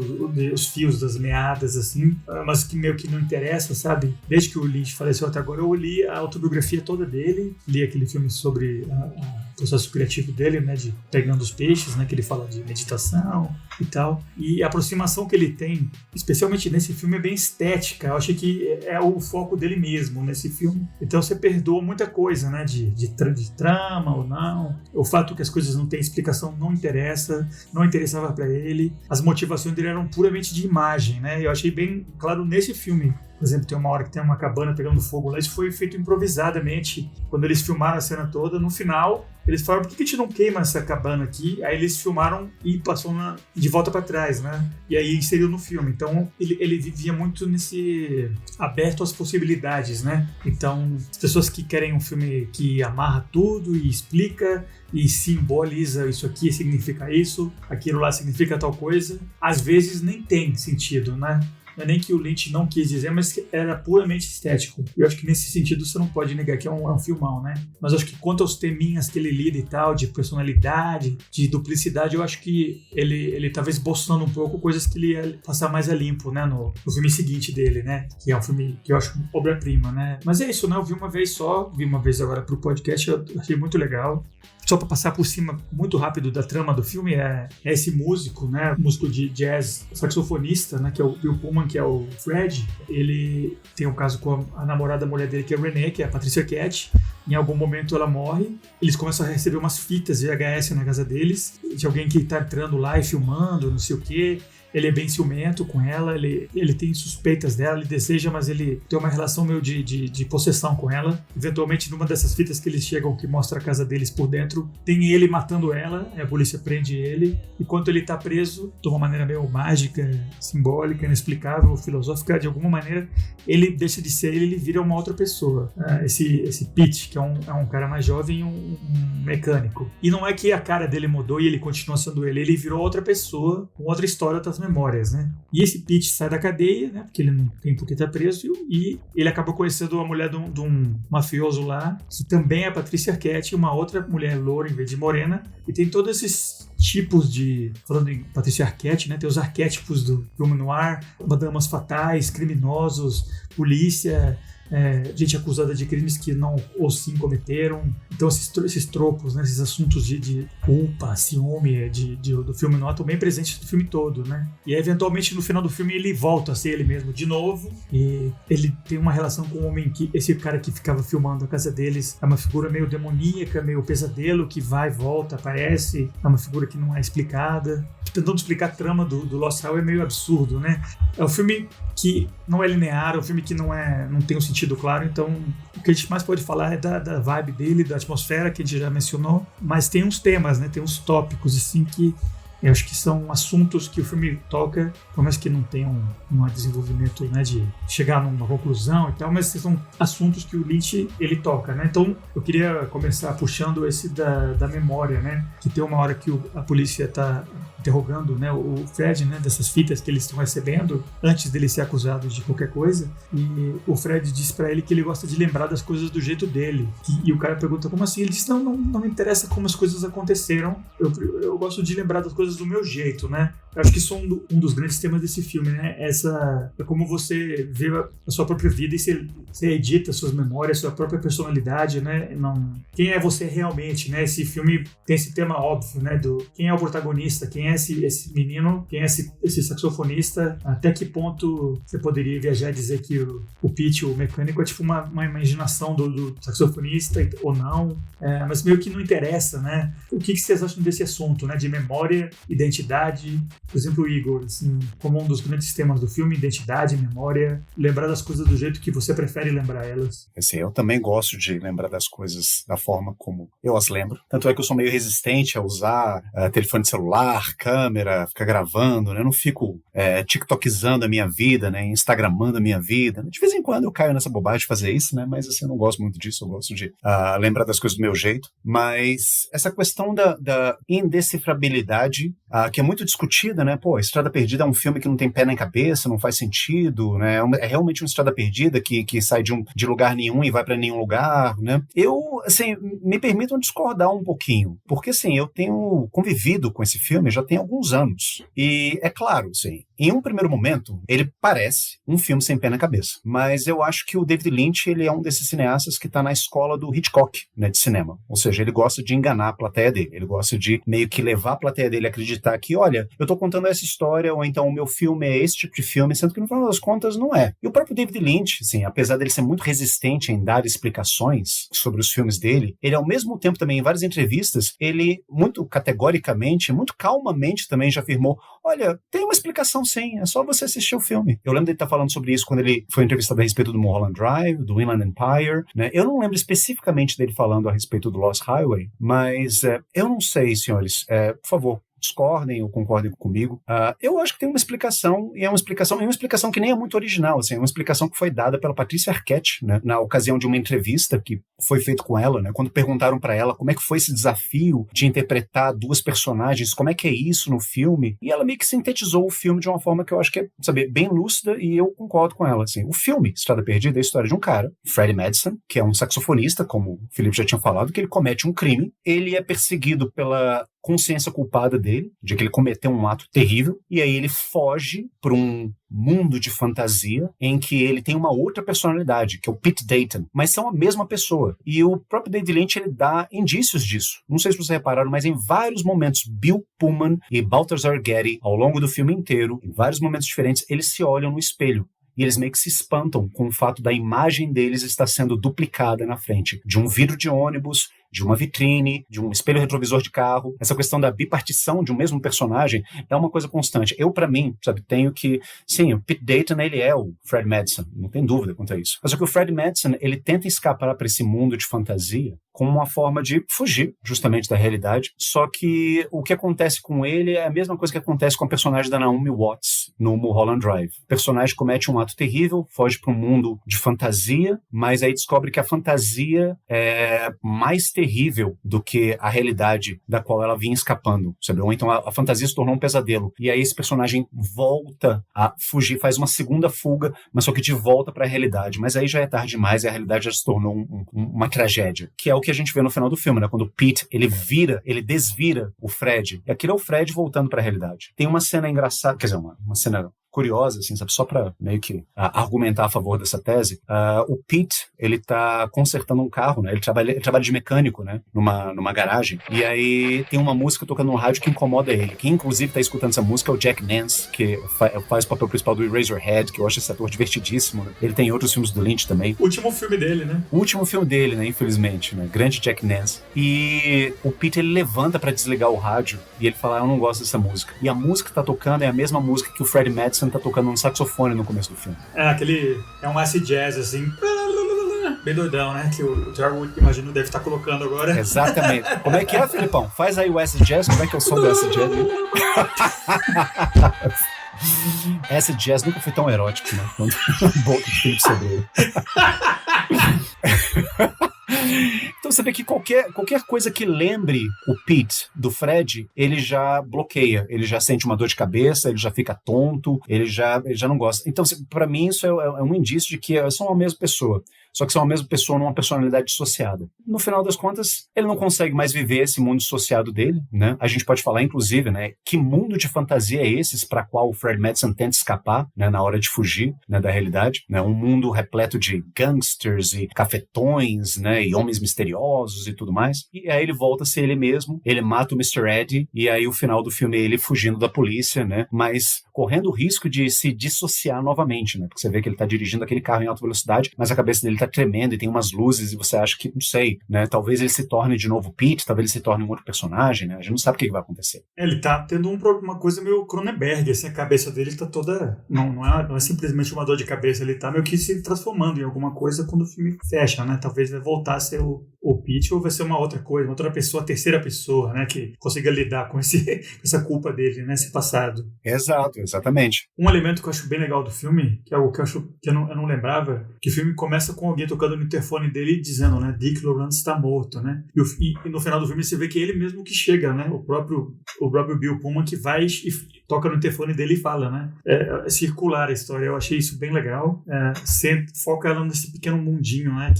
Speaker 1: os fios das meadas, assim, mas que meio que não interessa, sabe? Desde que o Lynch faleceu até agora, eu li a autobiografia toda dele, li aquele filme sobre o processo criativo dele, né? De Pegando os Peixes, né? Que ele fala de meditação e tal. E a aproximação que ele tem, especialmente nesse filme, é bem estética. Eu achei que é o foco dele mesmo nesse filme. Então você perdoa muita coisa, né? De trama ou não. O fato que as coisas não têm explicação não interessava pra ele. As motivações dele eram puramente de imagem, né? Eu achei bem claro nesse filme. Por exemplo, tem uma hora que tem uma cabana pegando fogo lá, isso foi feito improvisadamente. Quando eles filmaram a cena toda, no final, eles falaram, por que a gente não queima essa cabana aqui? Aí eles filmaram e passou de volta pra trás, né? E aí inseriu no filme. Então, ele vivia muito nesse aberto às possibilidades, né? Então, as pessoas que querem um filme que amarra tudo e explica e simboliza isso aqui, significa isso, aquilo lá significa tal coisa, às vezes nem tem sentido, né? Não é nem que o Lynch não quis dizer, mas que era puramente estético. Eu acho que nesse sentido você não pode negar que é um filmão, né? Mas eu acho que quanto aos teminhas que ele lida e tal, de personalidade, de duplicidade, eu acho que ele tava esboçando um pouco coisas que ele ia passar mais a limpo, né? No filme seguinte dele, né? Que é um filme que eu acho obra-prima, né? Mas é isso, né? Eu vi uma vez só, vi uma vez agora pro podcast, eu achei muito legal. Só para passar por cima muito rápido da trama do filme, é esse músico, né? Músico de jazz, saxofonista, né? Que é o Bill Pullman, que é o Fred. Ele tem um caso com a namorada, a mulher dele, que é a Renee, que é a Patrícia Arquette. Em algum momento ela morre, eles começam a receber umas fitas de VHS na casa deles, de alguém que tá entrando lá e filmando, não sei o quê. ele é bem ciumento com ela, ele tem suspeitas dela, ele deseja, mas ele tem uma relação meio de possessão com ela. Eventualmente, numa dessas fitas que eles chegam, que mostra a casa deles por dentro, tem ele matando ela, a polícia prende ele. Enquanto ele tá preso, de uma maneira meio mágica, simbólica, inexplicável, filosófica, de alguma maneira, ele deixa de ser ele vira uma outra pessoa. Esse Pete, que é um cara mais jovem, um mecânico. E não é que a cara dele mudou e ele continua sendo ele virou outra pessoa, com outra história, outras memórias, né? E esse Pete sai da cadeia, né? Porque ele não tem por que estar preso, e ele acaba conhecendo a mulher de um mafioso lá, que também é a Patrícia Arquette, uma outra mulher loura em vez de morena, e tem todos esses tipos de... Falando em Patrícia Arquette, né? Tem os arquétipos do filme noir, damas fatais, criminosos, polícia... gente acusada de crimes que não ou sim cometeram. Então esses tropos, né, esses assuntos de culpa, ciúme do filme noir estão bem presentes no filme todo, né? E eventualmente no final do filme ele volta a ser ele mesmo de novo, e ele tem uma relação com um homem que esse cara que ficava filmando a casa deles é uma figura meio demoníaca, meio pesadelo, que vai e volta, aparece, é uma figura que não é explicada. Tentando explicar a trama do Lost Highway é meio absurdo, né? É um filme que não é linear, é um filme que não tem um sentido claro, então o que a gente mais pode falar é da vibe dele, da atmosfera que a gente já mencionou, mas tem uns temas, né? Tem uns tópicos assim que eu acho que são assuntos que o filme toca, por mais que não tenha um desenvolvimento, né, de chegar numa conclusão e tal, mas são assuntos que o Lynch ele toca, né? Então eu queria começar puxando esse da memória, né? Que tem uma hora que a polícia está interrogando, né, o Fred, né, dessas fitas que eles estão recebendo antes dele ser acusado de qualquer coisa, e o Fred diz pra ele que ele gosta de lembrar das coisas do jeito dele, e o cara pergunta como assim, ele diz não me interessa como as coisas aconteceram, eu gosto de lembrar das coisas do meu jeito, né? Eu acho que isso é um dos grandes temas desse filme, né? É como você vê a sua própria vida e você edita suas memórias, sua própria personalidade, né? Quem é você realmente, né? Esse filme tem esse tema óbvio, né? Quem é o protagonista, quem é esse menino, quem é esse saxofonista, até que ponto você poderia viajar e dizer que o Pete, o mecânico, é tipo uma imaginação do saxofonista ou não, mas meio que não interessa, né? O que vocês acham desse assunto, né? De memória, identidade, por exemplo, o Igor, assim, como um dos grandes temas do filme, identidade, memória, lembrar das coisas do jeito que você prefere lembrar elas.
Speaker 3: Assim, eu também gosto de lembrar das coisas da forma como eu as lembro. Tanto é que eu sou meio resistente a usar telefone celular, câmera, ficar gravando, né? Eu não fico tiktokizando a minha vida, né? Instagramando a minha vida. De vez em quando eu caio nessa bobagem de fazer isso, né? Mas assim, eu não gosto muito disso, eu gosto de lembrar das coisas do meu jeito. Mas essa questão da indecifrabilidade, que é muito discutida, né? Pô, Estrada Perdida é um filme que não tem pé nem cabeça, não faz sentido, né? É realmente uma Estrada Perdida que sai de lugar nenhum e vai para nenhum lugar, né? Eu, assim, me permitam discordar um pouquinho, porque, assim, eu tenho convivido com esse filme já tem alguns anos. E, é claro, assim, em um primeiro momento, ele parece um filme sem pé na cabeça, mas eu acho que o David Lynch, ele é um desses cineastas que tá na escola do Hitchcock, né, de cinema. Ou seja, ele gosta de enganar a plateia dele, ele gosta de meio que levar a plateia dele a acreditar que, olha, eu tô contando essa história, ou então o meu filme é esse tipo de filme, sendo que no final das contas não é. E o próprio David Lynch, assim, apesar dele ser muito resistente em dar explicações sobre os filmes dele, ele ao mesmo tempo também, em várias entrevistas, ele muito categoricamente, muito calmamente também já afirmou, olha, tem uma explicação sim, é só você assistir o filme. Eu lembro dele estar falando sobre isso quando ele foi entrevistado a respeito do Mulholland Drive, do Inland Empire, né? Eu não lembro especificamente dele falando a respeito do Lost Highway, mas eu não sei, senhores, por favor, discordem ou concordem comigo. Eu acho que tem uma explicação, e é uma explicação que nem é muito original, assim, é uma explicação que foi dada pela Patrícia Arquette, né, na ocasião de uma entrevista que foi feita com ela, né, quando perguntaram para ela como é que foi esse desafio de interpretar duas personagens, como é que é isso no filme, e ela meio que sintetizou o filme de uma forma que eu acho que é, sabe, bem lúcida, e eu concordo com ela, assim. O filme Estrada Perdida é a história de um cara, Freddie Madison, que é um saxofonista, como o Felipe já tinha falado, que ele comete um crime, ele é perseguido pela consciência culpada dele, de que ele cometeu um ato terrível, e aí ele foge para um mundo de fantasia em que ele tem uma outra personalidade, que é o Pete Dayton, mas são a mesma pessoa. E o próprio David Lynch, ele dá indícios disso. Não sei se vocês repararam, mas em vários momentos, Bill Pullman e Balthazar Getty, ao longo do filme inteiro, em vários momentos diferentes, eles se olham no espelho. E eles meio que se espantam com o fato da imagem deles estar sendo duplicada na frente de um vidro de ônibus, de uma vitrine, de um espelho retrovisor de carro. Essa questão da bipartição de um mesmo personagem é uma coisa constante. Eu, pra mim, sabe, tenho que... Sim, o Pete Davidson, ele é o Fred Madsen, não tem dúvida quanto a isso. Mas o que o Fred Madsen, ele tenta escapar para esse mundo de fantasia como uma forma de fugir, justamente, da realidade. Só que o que acontece com ele é a mesma coisa que acontece com a personagem da Naomi Watts no Mulholland Drive. O personagem comete um ato terrível, foge para um mundo de fantasia, mas aí descobre que a fantasia é mais terrível do que a realidade da qual ela vinha escapando, sabe? Ou então a fantasia se tornou um pesadelo. E aí esse personagem volta a fugir, faz uma segunda fuga, mas só que de volta para a realidade. Mas aí já é tarde demais e a realidade já se tornou uma tragédia, que é o que a gente vê no final do filme, né? Quando o Pete, ele desvira o Fred. E aquilo é o Fred voltando para a realidade. Tem uma cena engraçada, quer dizer, uma cena curiosa, assim, sabe? Só para meio que argumentar a favor dessa tese. O Pete, ele tá consertando um carro, né? Ele trabalha de mecânico, né? Numa garagem. E aí tem uma música tocando no rádio que incomoda ele. Quem, inclusive, tá escutando essa música é o Jack Nance, que faz o papel principal do Eraserhead, que eu acho esse ator divertidíssimo, né? Ele tem outros filmes do Lynch também.
Speaker 1: O último filme dele, né?
Speaker 3: O último filme dele, né? Infelizmente, né? Grande Jack Nance. E o Pete, ele levanta pra desligar o rádio e ele fala, eu não gosto dessa música. E a música que tá tocando é a mesma música que o Fred Madsen tá tocando no saxofone no começo do filme.
Speaker 1: É um acid jazz, assim, bem doidão, né? Que o Thiago, imagino, deve estar colocando agora.
Speaker 3: Exatamente. Como é que é, Felipão? Faz aí o acid jazz, como é que é o som do acid jazz? Acid jazz nunca foi tão erótico, né? Quanto boca de Felipe Sobreiro. Então você vê que qualquer coisa que lembre o Pete do Fred, ele já bloqueia, ele já sente uma dor de cabeça, ele já fica tonto, ele já não gosta. Então, pra mim, isso é um indício de que são a mesma pessoa. Só que são a mesma pessoa numa personalidade dissociada. No final das contas, ele não consegue mais viver esse mundo dissociado dele, né? A gente pode falar, inclusive, né, que mundo de fantasia é esse para qual o Fred Madsen tenta escapar, né, na hora de fugir, né, da realidade, né? Um mundo repleto de gangsters e cafetões, né, e homens misteriosos e tudo mais. E aí ele volta a ser ele mesmo, ele mata o Mr. Eddie, e aí o final do filme é ele fugindo da polícia, né? Mas correndo o risco de se dissociar novamente, né? Porque você vê que ele tá dirigindo aquele carro em alta velocidade, mas a cabeça dele tá tremendo e tem umas luzes e você acha que, não sei, né? Talvez ele se torne de novo Pete, talvez ele se torne um outro personagem, né? A gente não sabe o que vai acontecer.
Speaker 1: Ele tá tendo uma coisa meio Cronenberg, assim, a cabeça dele tá toda... Não é simplesmente uma dor de cabeça, ele tá meio que se transformando em alguma coisa quando o filme fecha, né? Talvez vai voltar a ser o Pete ou vai ser uma outra coisa, uma outra pessoa, a terceira pessoa, né? Que consiga lidar com essa culpa dele, né? Esse passado.
Speaker 3: Exato, exatamente.
Speaker 1: Um elemento que eu acho bem legal do filme, que é algo que eu acho que eu não lembrava, que o filme começa com alguém tocando no interfone dele dizendo, né, Dick Lawrence está morto, né? E no final do filme você vê que é ele mesmo que chega, né? O próprio Bill Pullman que vai e toca no interfone dele e fala, né? É circular a história, eu achei isso bem legal. Foca ela nesse pequeno mundinho, né?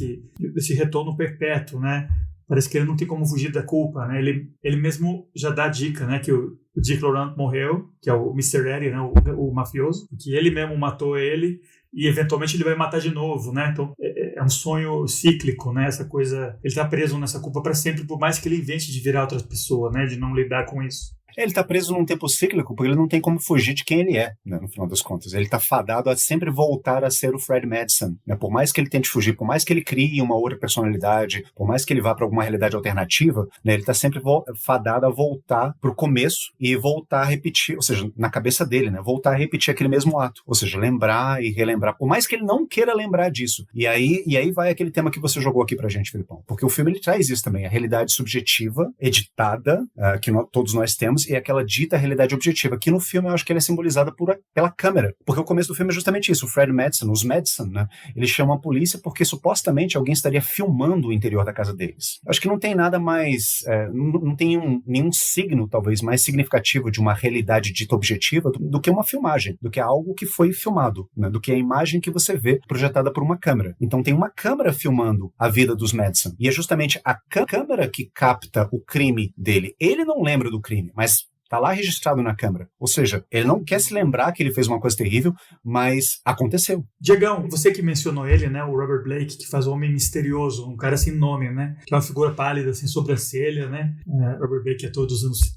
Speaker 1: Desse retorno perpétuo, né? Parece que ele não tem como fugir da culpa, né? Ele mesmo já dá a dica, né? Que o Dick Laurent morreu, que é o Mr. Eddie, né? O mafioso, que ele mesmo matou ele e eventualmente ele vai matar de novo, né? Então é um sonho cíclico, né? Essa coisa, ele tá preso nessa culpa para sempre, por mais que ele invente de virar outra pessoa, né? De não lidar com isso.
Speaker 3: Ele tá preso num tempo cíclico porque ele não tem como fugir de quem ele é, né, no final das contas. Ele tá fadado a sempre voltar a ser o Fred Madsen, né? Por mais que ele tente fugir, por mais que ele crie uma outra personalidade, por mais que ele vá para alguma realidade alternativa, né, ele tá sempre fadado a voltar pro começo e voltar a repetir, ou seja, na cabeça dele, né, voltar a repetir aquele mesmo ato, ou seja, lembrar e relembrar, por mais que ele não queira lembrar disso. E aí vai aquele tema que você jogou aqui pra gente, Felipão, porque o filme ele traz isso também, a realidade subjetiva, editada, que todos nós temos, e aquela dita realidade objetiva, que no filme eu acho que ela é simbolizada pela câmera, porque o começo do filme é justamente isso, o Fred Madsen, os Madsen, né, eles chamam a polícia porque supostamente alguém estaria filmando o interior da casa deles. Eu acho que não tem nada mais, não tem nenhum signo, talvez, mais significativo de uma realidade dita objetiva do que uma filmagem, do que algo que foi filmado, né, do que a imagem que você vê projetada por uma câmera. Então tem uma câmera filmando a vida dos Madsen, e é justamente a câmera que capta o crime dele. Ele não lembra do crime, mas Tá lá registrado na câmera. Ou seja, ele não quer se lembrar que ele fez uma coisa terrível, mas aconteceu.
Speaker 1: Diegão, você que mencionou ele, né? O Robert Blake, que faz o Homem Misterioso, um cara sem nome, né? Que é uma figura pálida, sem sobrancelha, né? Robert Blake é todo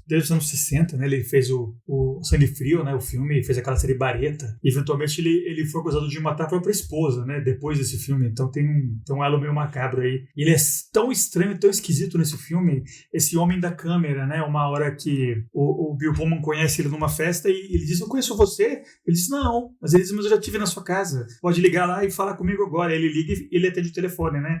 Speaker 1: desde os anos 60, né? Ele fez o Sangue Frio, né? O filme, fez aquela série Bareta. E, eventualmente, ele foi acusado de matar a própria esposa, né? Depois desse filme. Então tem um elo meio macabro aí. E ele é tão estranho, tão esquisito nesse filme, esse homem da câmera, né? Uma hora que o Bill Pullman conhece ele numa festa e ele diz, eu conheço você? Ele diz, não. Mas ele diz, mas eu já estive na sua casa. Pode ligar lá e falar comigo agora. Ele liga e ele atende o telefone, né?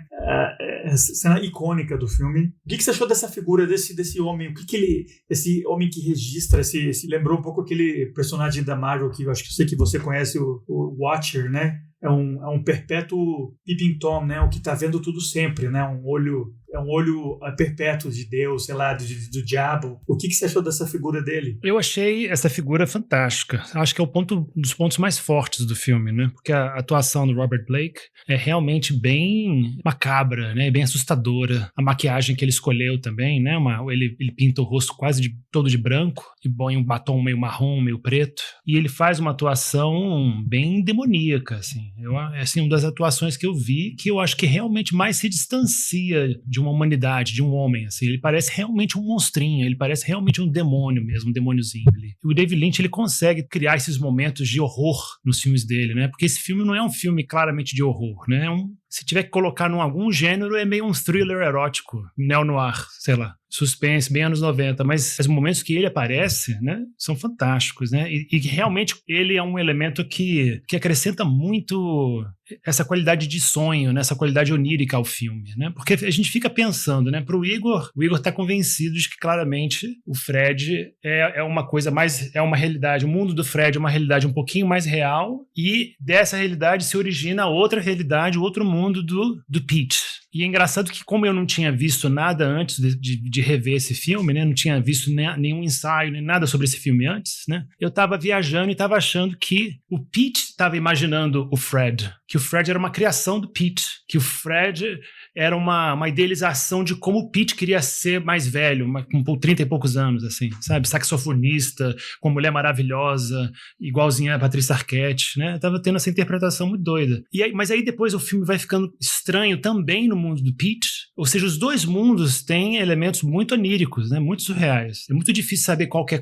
Speaker 1: Essa cena icônica do filme. O que você achou dessa figura, desse homem? O que ele... Esse homem que registra, lembrou um pouco aquele personagem da Marvel que eu acho que eu sei que você conhece, o Watcher, né? É um perpétuo peeping Tom, né? O que tá vendo tudo sempre, né? É um olho perpétuo de Deus, sei lá, do diabo. O que você achou dessa figura dele?
Speaker 2: Eu achei essa figura fantástica. Acho que é um dos pontos mais fortes do filme, né? Porque a atuação do Robert Blake é realmente bem macabra, né? Bem assustadora. A maquiagem que ele escolheu também, né? Ele pinta o rosto quase todo de branco e põe um batom meio marrom, meio preto. E ele faz uma atuação bem demoníaca, assim. Assim, uma das atuações que eu vi que eu acho que realmente mais se distancia de uma humanidade, de um homem, assim. Ele parece realmente um monstrinho, ele parece realmente um demônio mesmo, um demôniozinho ali. E o David Lynch, ele consegue criar esses momentos de horror nos filmes dele, né? Porque esse filme não é um filme claramente de horror, né? Se tiver que colocar num algum gênero, é meio um thriller erótico, neo-noir, sei lá. Suspense, bem anos 90, mas os momentos que ele aparece, né, são fantásticos, né, e realmente ele é um elemento que acrescenta muito essa qualidade de sonho, né, essa qualidade onírica ao filme, né, porque a gente fica pensando, né, o Igor está convencido de que claramente o Fred é uma coisa mais, é uma realidade, o mundo do Fred é uma realidade um pouquinho mais real e dessa realidade se origina outra realidade, outro mundo do Pete. E é engraçado que, como eu não tinha visto nada antes de rever esse filme, né, não tinha visto nenhum ensaio, nem nada sobre esse filme antes, né, eu estava viajando e estava achando que o Pete estava imaginando o Fred, que o Fred era uma criação do Pete, que o Fred era uma idealização de como o Pete queria ser mais velho, com 30 e poucos anos, assim, sabe? Saxofonista, com uma mulher maravilhosa, igualzinha a Patrícia Arquette, né? Eu tava tendo essa interpretação muito doida. Mas aí depois o filme vai ficando estranho também no mundo do Pete, ou seja, os dois mundos têm elementos muito oníricos, né? Muito surreais. É muito difícil saber qual que é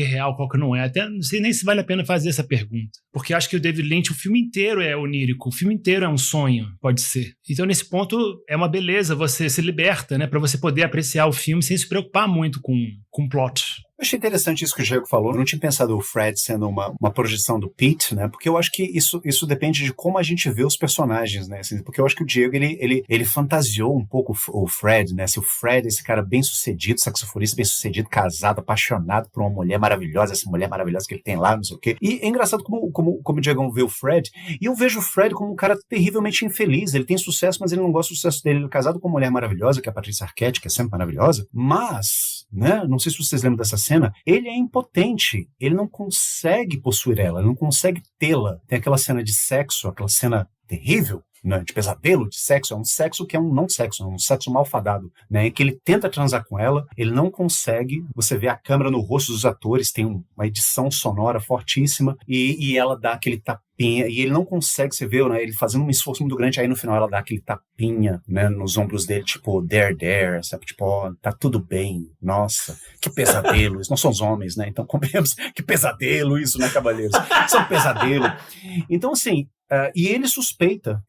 Speaker 2: real, qual que não é. Até não sei nem se vale a pena fazer essa pergunta. Porque acho que o David Lynch, o filme inteiro é onírico, o filme inteiro é um sonho, pode ser. Então, nesse ponto, é uma beleza, você se liberta, né? Pra você poder apreciar o filme sem se preocupar muito com o plot.
Speaker 3: Eu achei interessante isso que o Diego falou. Eu não tinha pensado o Fred sendo uma projeção do Pete, né? Porque eu acho que isso depende de como a gente vê os personagens, né? Assim, porque eu acho que o Diego, ele fantasiou um pouco o Fred, né? Se o Fred, esse cara bem-sucedido, saxofonista bem-sucedido, casado, apaixonado por uma mulher maravilhosa, essa mulher maravilhosa que ele tem lá, não sei o quê. E é engraçado como o Diego vê o Fred, e eu vejo o Fred como um cara terrivelmente infeliz. Ele tem sucesso, mas ele não gosta do sucesso dele. Ele é casado com uma mulher maravilhosa, que é a Patrícia Arquette, que é sempre maravilhosa, mas, né? Não sei se vocês lembram dessa cena, ele é impotente, ele não consegue possuir ela, ele não consegue tê-la. Tem aquela cena de sexo, aquela cena terrível, né, de pesadelo de sexo, é um sexo que é um não sexo, é um sexo malfadado, né, em que ele tenta transar com ela, ele não consegue, você vê a câmera no rosto dos atores, tem uma edição sonora fortíssima, e ela dá aquele tapinha, e ele não consegue, você vê, né, ele fazendo um esforço muito grande, aí no final ela dá aquele tapinha, né, nos ombros dele, tipo, there, sabe, tipo, ó, tá tudo bem, nossa, que pesadelo, isso não são os homens, né, então compreendemos, que pesadelo isso, né, cavaleiros, isso é um pesadelo. Então, assim, e ele suspeita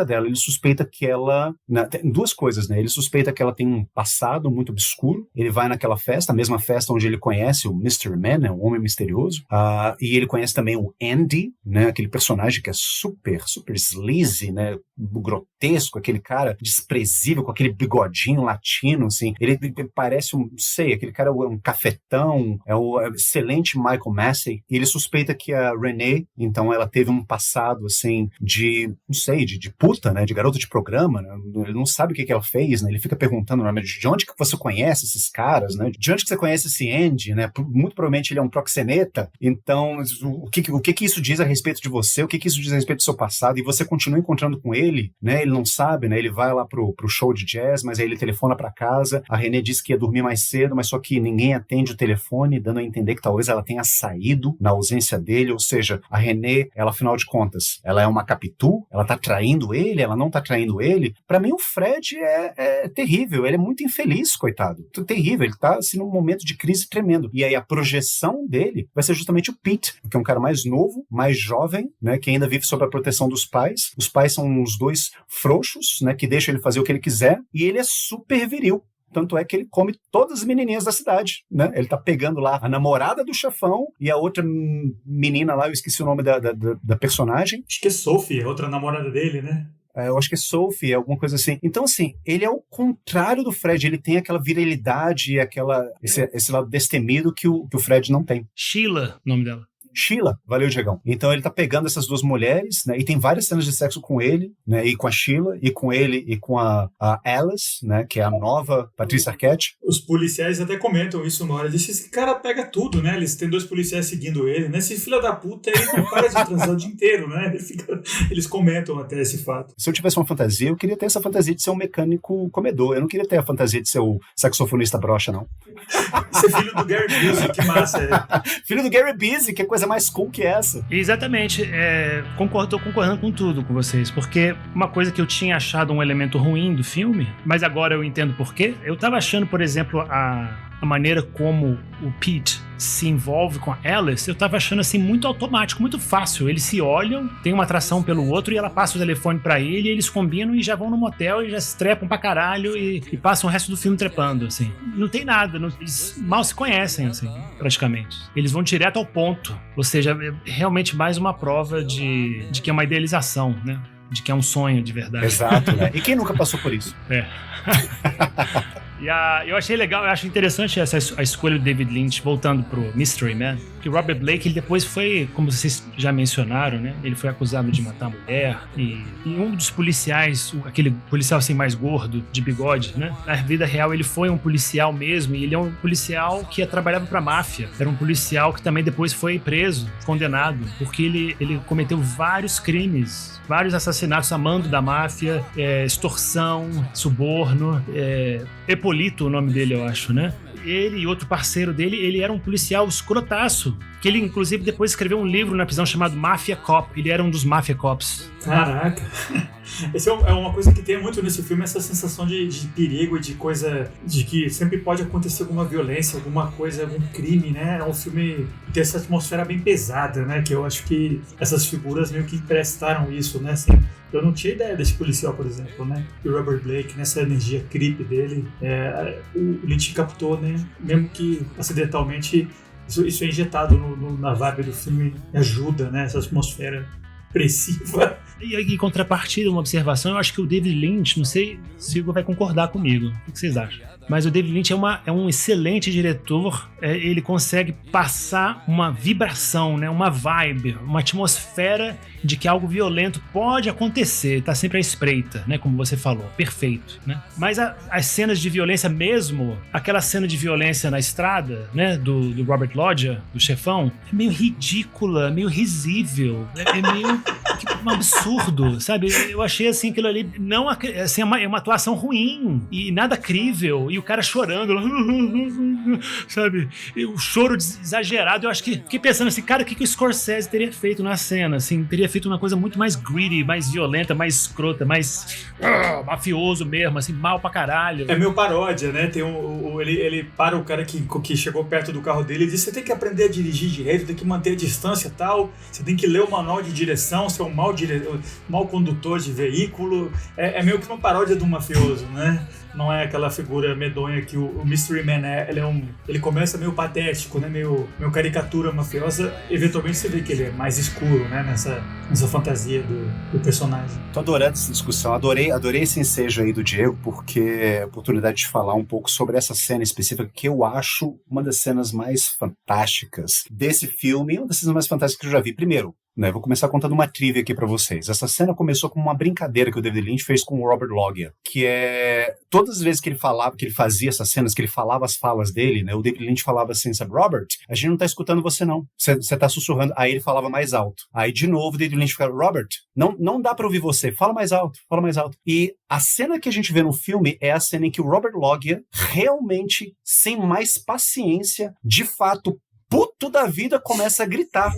Speaker 3: dela, ele suspeita que ela, tem duas coisas, né, ele suspeita que ela tem um passado muito obscuro, ele vai naquela festa, a mesma festa onde ele conhece o Mr. Man, né, o homem misterioso, e ele conhece também o Andy, né, aquele personagem que é super, super sleazy, né, grotesco, aquele cara desprezível, com aquele bigodinho latino, assim, ele parece aquele cara é um cafetão, é o excelente Michael Massey, e ele suspeita que a Renee, então ela teve um passado, assim, não sei, de puta, né? De garota de programa, né? Ele não sabe o que ela fez, né? Ele fica perguntando, né, de onde que você conhece esses caras, né? De onde que você conhece esse Andy, né? Muito provavelmente ele é um proxeneta, então o que isso diz a respeito de você? O que isso diz a respeito do seu passado? E você continua encontrando com ele, né? Ele não sabe, né? Ele vai lá pro show de jazz, mas aí ele telefona pra casa, a Renée disse que ia dormir mais cedo, mas só que ninguém atende o telefone, dando a entender que talvez ela tenha saído na ausência dele, ou seja, a Renée, ela afinal de contas, ela é uma Capitu? Ela tá traindo ele? Ela não tá traindo ele? Pra mim o Fred é terrível, ele é muito infeliz, coitado. Terrível, ele tá assim num momento de crise tremendo. E aí a projeção dele vai ser justamente o Pete, que é um cara mais novo, mais jovem, né, que ainda vive sob a proteção dos pais. Os pais são uns dois frouxos, né, que deixam ele fazer o que ele quiser, e ele é super viril. Tanto é que ele come todas as menininhas da cidade, né? Ele tá pegando lá a namorada do chefão e a outra menina lá, eu esqueci o nome da personagem.
Speaker 1: Acho que é Sophie, a outra namorada dele, né?
Speaker 3: Eu acho que é Sophie, alguma coisa assim. Então, assim, ele é o contrário do Fred. Ele tem aquela virilidade, esse lado destemido que o Fred não tem.
Speaker 2: Sheila, o nome dela.
Speaker 3: Sheila, valeu, Diegão. Então ele tá pegando essas duas mulheres, né, e tem várias cenas de sexo com ele, né, e com a Sheila, e com ele, e com a Alice, né, que é a nova Patrícia Arquette.
Speaker 1: Os policiais até comentam isso uma hora, dizem, esse cara pega tudo, né, eles têm dois policiais seguindo ele, né, esse filho da puta, ele não para de transar o dia inteiro, né, eles comentam até esse fato.
Speaker 3: Se eu tivesse uma fantasia, eu queria ter essa fantasia de ser um mecânico comedor, eu não queria ter a fantasia de ser o saxofonista broxa, não.
Speaker 1: Ser filho do Gary Busey, que massa.
Speaker 3: Filho do Gary Busey, que coisa mais cool que essa.
Speaker 2: Exatamente, tô concordando com tudo com vocês, porque uma coisa que eu tinha achado um elemento ruim do filme, mas agora eu entendo por quê. Eu tava achando, por exemplo, a maneira como o Pete se envolve com a Alice, eu tava achando assim muito automático, muito fácil. Eles se olham, tem uma atração pelo outro e ela passa o telefone pra ele e eles combinam e já vão no motel e já se trepam pra caralho e passam o resto do filme trepando, assim. Não tem nada, eles mal se conhecem, assim, praticamente. Eles vão direto ao ponto, ou seja, é realmente mais uma prova de que é uma idealização, né? De que é um sonho de verdade.
Speaker 3: Exato, né? E quem nunca passou por isso?
Speaker 2: Eu achei legal, eu acho interessante a escolha do David Lynch voltando pro Mystery Man, que o Robert Blake, ele depois foi, como vocês já mencionaram, né, ele foi acusado de matar a mulher e um dos policiais, aquele policial assim mais gordo, de bigode, né, na vida real ele foi um policial mesmo e ele é um policial que trabalhava pra máfia, era um policial que também depois foi preso, condenado, porque ele cometeu vários crimes, vários assassinatos a mando da máfia, extorsão, suborno, Epolito, o nome dele, eu acho, né? Ele e outro parceiro dele, ele era um policial escrotaço, que ele, inclusive, depois escreveu um livro na prisão chamado Mafia Cop. Ele era um dos Mafia Cops.
Speaker 1: Caraca! Essa é uma coisa que tem muito nesse filme, essa sensação de perigo e de coisa, de que sempre pode acontecer alguma violência, alguma coisa, algum crime, né? É um filme que tem essa atmosfera bem pesada, né? Que eu acho que essas figuras meio que emprestaram isso, né? Assim, eu não tinha ideia desse policial, por exemplo, né? E o Robert Blake, nessa energia creepy dele, o Lynch captou, né? Mesmo que acidentalmente, isso é injetado na vibe do filme e ajuda, né? Essa atmosfera opressiva.
Speaker 2: E em contrapartida, uma observação, eu acho que o David Lynch, não sei se o Igor vai concordar comigo, o que vocês acham? Mas o David Lynch é um excelente diretor, ele consegue passar uma vibração, né, uma vibe, uma atmosfera de que algo violento pode acontecer, tá sempre à espreita, né, como você falou, perfeito, né? Mas as cenas de violência mesmo, aquela cena de violência na estrada, né, do Robert Loggia, do chefão, é meio ridícula, meio risível, é meio um absurdo, sabe? Eu achei assim aquilo ali, não, assim, é uma atuação ruim e nada crível, e o cara chorando, sabe? E o choro exagerado, eu acho que fiquei pensando assim, cara, o que o Scorsese teria feito na cena, assim, teria feito uma coisa muito mais greedy, mais violenta, mais escrota, mais mafioso mesmo, assim, mal pra caralho.
Speaker 1: É meio paródia, né? Tem ele para o cara que chegou perto do carro dele e diz, você tem que aprender a dirigir direito, tem que manter a distância e tal, você tem que ler o manual de direção, ser um mau condutor de veículo, é meio que uma paródia do mafioso, né? Não é aquela figura medonha que o Mystery Man é. Ele começa meio patético, né? Meio caricatura mafiosa. Eventualmente você vê que ele é mais escuro, né? Nessa fantasia do personagem.
Speaker 3: Tô adorando essa discussão. Adorei esse ensejo aí do Diego, porque é a oportunidade de falar um pouco sobre essa cena específica, que eu acho uma das cenas mais fantásticas desse filme, uma das cenas mais fantásticas que eu já vi. Primeiro, né? Vou começar contando uma trivia aqui pra vocês. Essa cena começou com uma brincadeira que o David Lynch fez com o Robert Loggia, que é... Todas as vezes que ele falava, que ele fazia essas cenas, que ele falava as falas dele, né? O David Lynch falava assim, sabe, Robert, a gente não tá escutando você não. Você tá sussurrando. Aí ele falava mais alto. Aí de novo o David Lynch ficava, Robert, não dá pra ouvir você. Fala mais alto, fala mais alto. E a cena que a gente vê no filme é a cena em que o Robert Loggia realmente, sem mais paciência, de fato, puto da vida, começa a gritar,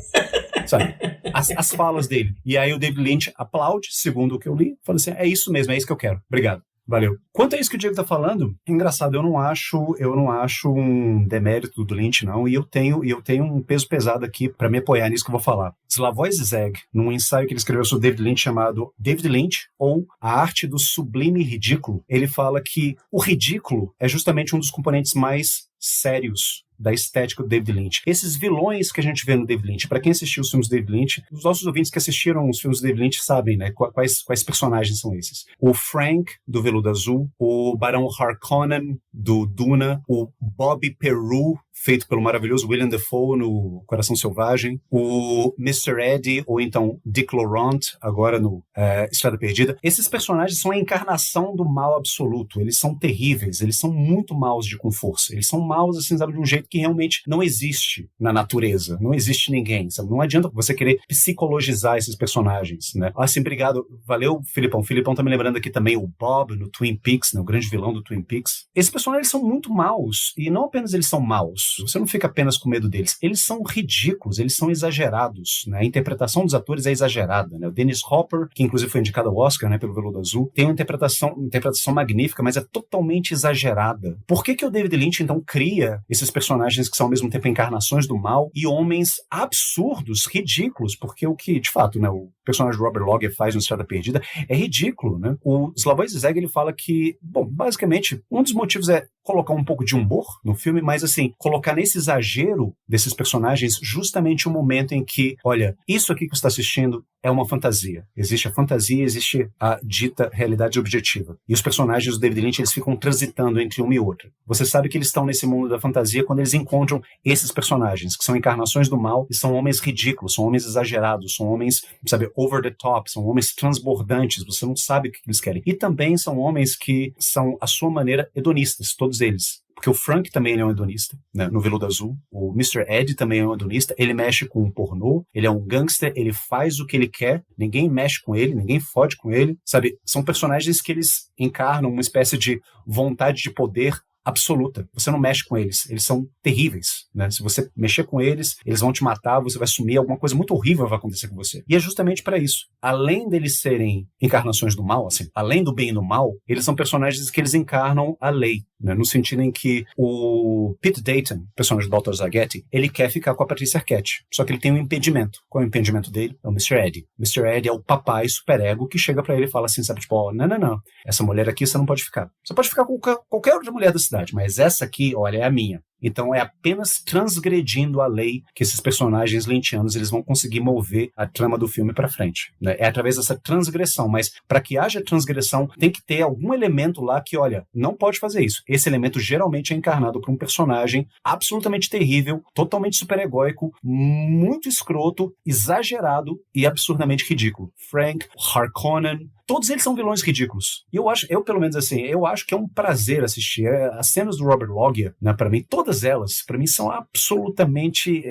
Speaker 3: sabe? As falas dele. E aí o David Lynch aplaude, segundo o que eu li, fala assim, é isso mesmo, é isso que eu quero. Obrigado. Valeu. Quanto a isso que o Diego tá falando, é engraçado, eu não acho um demérito do Lynch, não, e eu tenho um peso pesado aqui pra me apoiar nisso que eu vou falar. Slavoj Zizek, num ensaio que ele escreveu sobre David Lynch chamado David Lynch ou A Arte do Sublime Ridículo, ele fala que o ridículo é justamente um dos componentes mais sérios da estética do David Lynch. Esses vilões que a gente vê no David Lynch, para quem assistiu os filmes do David Lynch, os nossos ouvintes que assistiram os filmes do David Lynch sabem, né, quais personagens são esses. O Frank, do Veludo Azul, o Barão Harkonnen, do Duna, o Bobby Peru, feito pelo maravilhoso William Dafoe no Coração Selvagem, o Mr. Eddie, ou então Dick Laurent, agora no Estrada Perdida. Esses personagens são a encarnação do mal absoluto. Eles são terríveis, eles são muito maus com força. Eles são maus, assim, sabe, de um jeito que realmente não existe na natureza. Não existe ninguém, sabe? Não adianta você querer psicologizar esses personagens, né? Assim, obrigado. Valeu, Filipão. O Filipão tá me lembrando aqui também o Bob, no Twin Peaks, né? O grande vilão do Twin Peaks. Esses personagens são muito maus. E não apenas eles são maus. Você não fica apenas com medo deles. Eles são ridículos, eles são exagerados, né? A interpretação dos atores é exagerada, né? O Dennis Hopper, que inclusive foi indicado ao Oscar, né, pelo Veludo Azul, tem uma interpretação magnífica, mas é totalmente exagerada. Por que o David Lynch, então, cria esses personagens que são ao mesmo tempo encarnações do mal e homens absurdos, ridículos? Porque o que, de fato, né, o personagem do Robert Loggia faz no Estrada Perdida é ridículo, né? O Slavoj Zizek, ele fala que, bom, basicamente, um dos motivos é colocar um pouco de humor no filme, mas assim, colocar nesse exagero desses personagens justamente o momento em que, olha, isso aqui que você está assistindo é uma fantasia. Existe a fantasia, existe a dita realidade objetiva. E os personagens do David Lynch, eles ficam transitando entre uma e outra. Você sabe que eles estão nesse mundo da fantasia quando eles encontram esses personagens, que são encarnações do mal, e são homens ridículos, são homens exagerados, são homens, sabe, over the top, são homens transbordantes, você não sabe o que eles querem. E também são homens que são, à sua maneira, hedonistas, todos eles. Porque o Frank também é um hedonista, né, no Veludo Azul. O Mr. Ed também é um hedonista. Ele mexe com o pornô, ele é um gangster, ele faz o que ele quer, ninguém mexe com ele, ninguém fode com ele, sabe? São personagens que eles encarnam uma espécie de vontade de poder absoluta. Você não mexe com eles. Eles são terríveis, né? Se você mexer com eles, eles vão te matar, você vai sumir, alguma coisa muito horrível vai acontecer com você. E é justamente para isso. Além deles serem encarnações do mal, assim, além do bem e do mal, eles são personagens que eles encarnam a lei, né? No sentido em que o Pete Dayton, personagem do Balthazar Getty, ele quer ficar com a Patrícia Arquette. Só que ele tem um impedimento. Qual é o impedimento dele? É o Mr. Eddie. Mr. Eddie é o papai superego que chega para ele e fala assim, sabe, tipo, ó, não. Essa mulher aqui você não pode ficar. Você pode ficar com qualquer outra mulher da cidade, mas essa aqui, olha, é a minha. Então é apenas transgredindo a lei que esses personagens lynchianos eles vão conseguir mover a trama do filme para frente, né? É através dessa transgressão, mas para que haja transgressão tem que ter algum elemento lá que, olha, não pode fazer isso. Esse elemento geralmente é encarnado por um personagem absolutamente terrível, totalmente superegóico, muito escroto, exagerado e absurdamente ridículo. Frank, Harkonnen, todos eles são vilões ridículos. E eu pelo menos assim, eu acho que é um prazer assistir. As cenas do Robert Loggia, né, para mim, todas elas, para mim, são absolutamente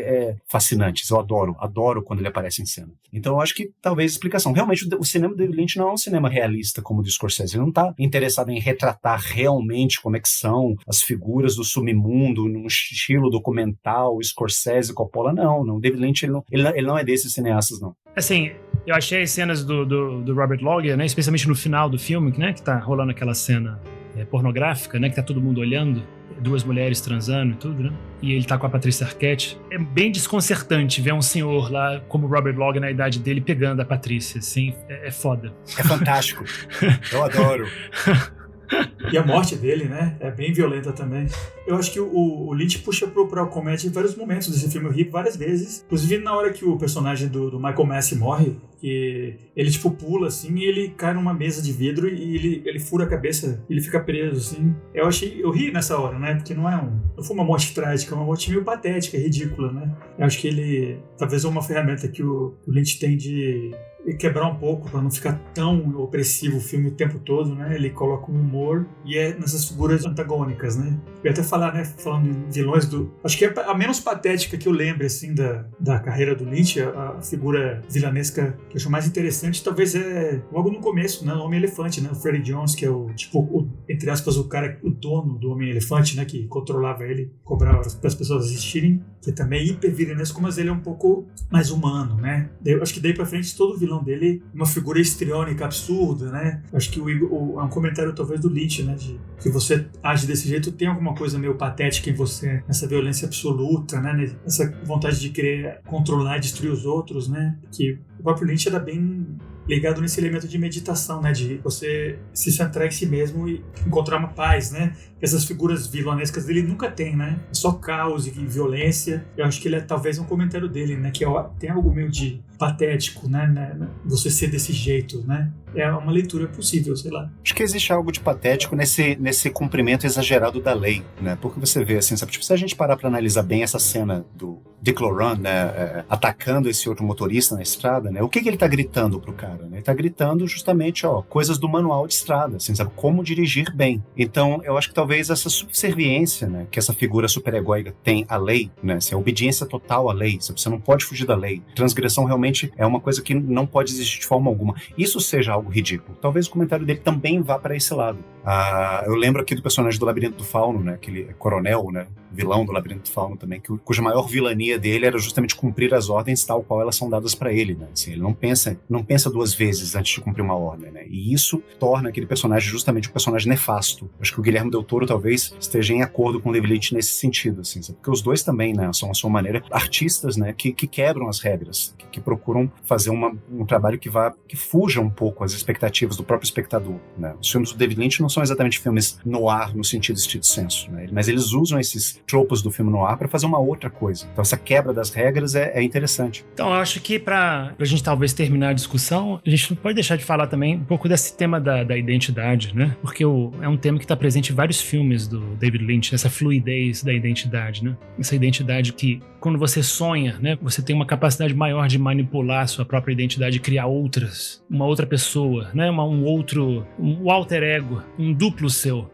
Speaker 3: fascinantes. Eu adoro quando ele aparece em cena. Então eu acho que talvez a explicação. Realmente o cinema do David Lynch não é um cinema realista como o do Scorsese. Ele não está interessado em retratar realmente como é que são as figuras do submundo num estilo documental, Scorsese, Coppola. Não. O David Lynch ele não é desses cineastas, não.
Speaker 2: Assim, eu achei as cenas do Robert Loggia, né, especialmente no final do filme, né, que tá rolando aquela cena pornográfica, né, que tá todo mundo olhando, duas mulheres transando e tudo, né, e ele tá com a Patrícia Arquette. É bem desconcertante ver um senhor lá, como o Robert Loggia, na idade dele, pegando a Patrícia, assim, é foda.
Speaker 3: É fantástico. Eu adoro.
Speaker 1: E a morte dele, né, é bem violenta também. Eu acho que o Lynch puxa pra comédia em vários momentos desse filme. Eu ri várias vezes. Inclusive na hora que o personagem do Michael Massey morre, que ele tipo pula assim e ele cai numa mesa de vidro e ele fura a cabeça e ele fica preso assim. Eu ri nessa hora, né? Porque não foi uma morte trágica, é uma morte meio patética, ridícula, né? Eu acho que ele talvez é uma ferramenta que o Lynch tem de quebrar um pouco para não ficar tão opressivo o filme o tempo todo, né? Ele coloca um humor e é nessas figuras antagônicas, né? Eu ia até falar, né? Falando em vilões acho que é a menos patética que eu lembro, assim, da carreira do Lynch, a figura vilanesca que eu acho mais interessante, talvez é logo no começo, né? O Homem-Elefante, né? O Freddie Jones, que é entre aspas, o dono do Homem-Elefante, né? Que controlava ele, cobrava para as pessoas assistirem, que também é hiper vilanesco, mas ele é um pouco mais humano, né? Eu acho que daí pra frente todo vilão dele uma figura histriônica, absurda, né? Acho que é um comentário talvez do Lynch, né? De que você age desse jeito, tem alguma coisa meio patética em você, essa violência absoluta, né? Essa vontade de querer controlar e destruir os outros, né? Que o próprio Lynch era bem ligado nesse elemento de meditação, né? De você se centrar em si mesmo e encontrar uma paz, né? Essas figuras vilanescas dele nunca tem, né? É só caos e violência. Eu acho que ele é talvez um comentário dele, né? Que tem algo meio de patético, né? Você ser desse jeito, né? É uma leitura possível, sei lá.
Speaker 3: Acho que existe algo de patético nesse cumprimento exagerado da lei, né? Porque você vê, assim, sabe? Tipo, se a gente parar pra analisar bem essa cena do Dick Laurent, né? Atacando esse outro motorista na estrada, né? O que ele tá gritando pro cara, né? Ele tá gritando justamente, coisas do manual de estrada, assim, sabe? Como dirigir bem. Então, eu acho que talvez essa subserviência, né? Que essa figura super-egóica tem à lei, né? Assim, a obediência total à lei, sabe? Você não pode fugir da lei. Transgressão realmente é uma coisa que não pode existir de forma alguma. Isso seja algo ridículo. Talvez o comentário dele também vá para esse lado. Eu lembro aqui do personagem do Labirinto do Fauno, né? Aquele coronel, né? Vilão do Labirinto do Fauno também, cuja maior vilania dele era justamente cumprir as ordens tal qual elas são dadas para ele, né? Assim, ele não pensa duas vezes antes de cumprir uma ordem, né? E isso torna aquele personagem justamente um personagem nefasto. Acho que o Guilherme Del Toro talvez esteja em acordo com o David Lynch nesse sentido, assim, sabe? Porque os dois também, né? São, à sua maneira, artistas, né? Que quebram as regras, que procuram fazer um trabalho que fuja um pouco às expectativas do próprio espectador, né? Os filmes do David Lynch não são exatamente filmes noir no sentido estrito senso, né? Mas eles usam esses tropos do filme noir para fazer uma outra coisa. Então essa quebra das regras é interessante.
Speaker 2: Então eu acho que pra gente talvez terminar a discussão, a gente não pode deixar de falar também um pouco desse tema da identidade, né? Porque é um tema que está presente em vários filmes do David Lynch, essa fluidez da identidade, né? Essa identidade que, quando você sonha, né? Você tem uma capacidade maior de manipular a sua própria identidade e criar uma outra pessoa, né? Um alter ego, um duplo seu.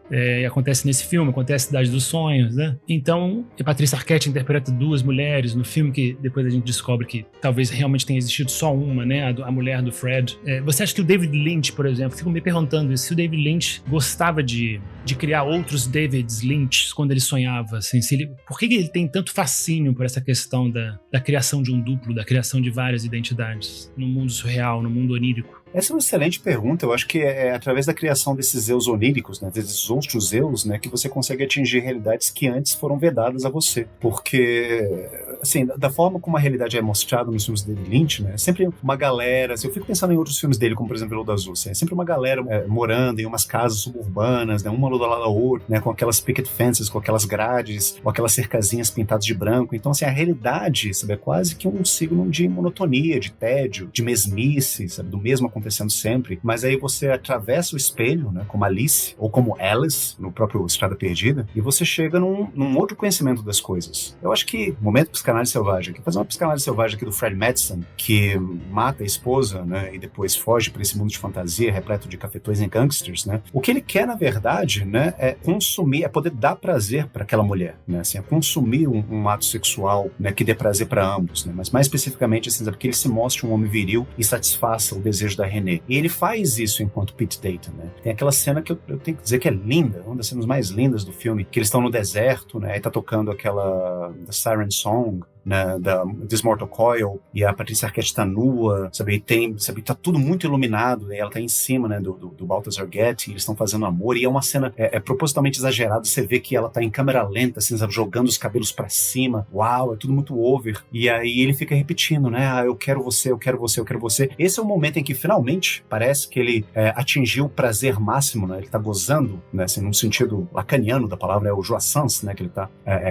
Speaker 2: Acontece nesse filme, acontece na Cidade dos Sonhos, né? Então, a Patrícia Arquette interpreta duas mulheres no filme que depois a gente descobre que talvez realmente tenha existido só uma, né? A mulher do Fred. Você acha que o David Lynch, por exemplo, fico me perguntando se o David Lynch gostava de criar outros Davids Lynch quando ele sonhava, assim, por que ele tem tanto fascínio por essa questão da criação de um duplo, da criação de várias identidades no mundo surreal, no mundo onírico?
Speaker 3: Essa é uma excelente pergunta. Eu acho que é através da criação desses eus oníricos, né, desses outros eus, né, que você consegue atingir realidades que antes foram vedadas a você. Porque, assim, da forma como a realidade é mostrada nos filmes dele, Lynch, né, é sempre uma galera, assim, eu fico pensando em outros filmes dele, como por exemplo Veludo Azul, assim, é sempre uma galera morando em umas casas suburbanas, né, uma do lado da outra, né, com aquelas picket fences, com aquelas grades, com aquelas cercazinhas pintadas de branco. Então, assim, a realidade, sabe, é quase que um signo de monotonia, de tédio, de mesmice, sabe, do mesmo acontecendo sempre, mas aí você atravessa o espelho, né, como Alice, ou como Alice, no próprio Estrada Perdida, e você chega num outro conhecimento das coisas. Eu acho que, momento psicanálise selvagem, aqui, fazer uma psicanálise selvagem aqui do Fred Madison, que mata a esposa, né, e depois foge para esse mundo de fantasia, repleto de cafetões e gangsters, né, o que ele quer, na verdade, né, é consumir, é poder dar prazer para aquela mulher, né, assim, é consumir um ato sexual, né, que dê prazer para ambos, né, mas mais especificamente, assim, que ele se mostre um homem viril e satisfaça o desejo da Renée. E ele faz isso enquanto Pete Dayton, né? Tem aquela cena que eu tenho que dizer que é linda, uma das cenas mais lindas do filme, que eles estão no deserto, né? Aí tá tocando aquela The Siren Song, né, da This Mortal Coil, e a Patrícia Arquette tá nua, sabe, e tem, sabe, tá tudo muito iluminado, né, ela tá em cima, né, do Balthazar Getty, eles estão fazendo amor, e é uma cena propositalmente exagerada, você vê que ela tá em câmera lenta, assim, sabe, jogando os cabelos pra cima, uau, é tudo muito over, e aí ele fica repetindo, né, eu quero você, eu quero você, eu quero você. Esse é o momento em que finalmente parece que ele atingiu o prazer máximo, né, ele tá gozando, né, assim, num sentido lacaniano da palavra, é o jouissance, né, que ele tá,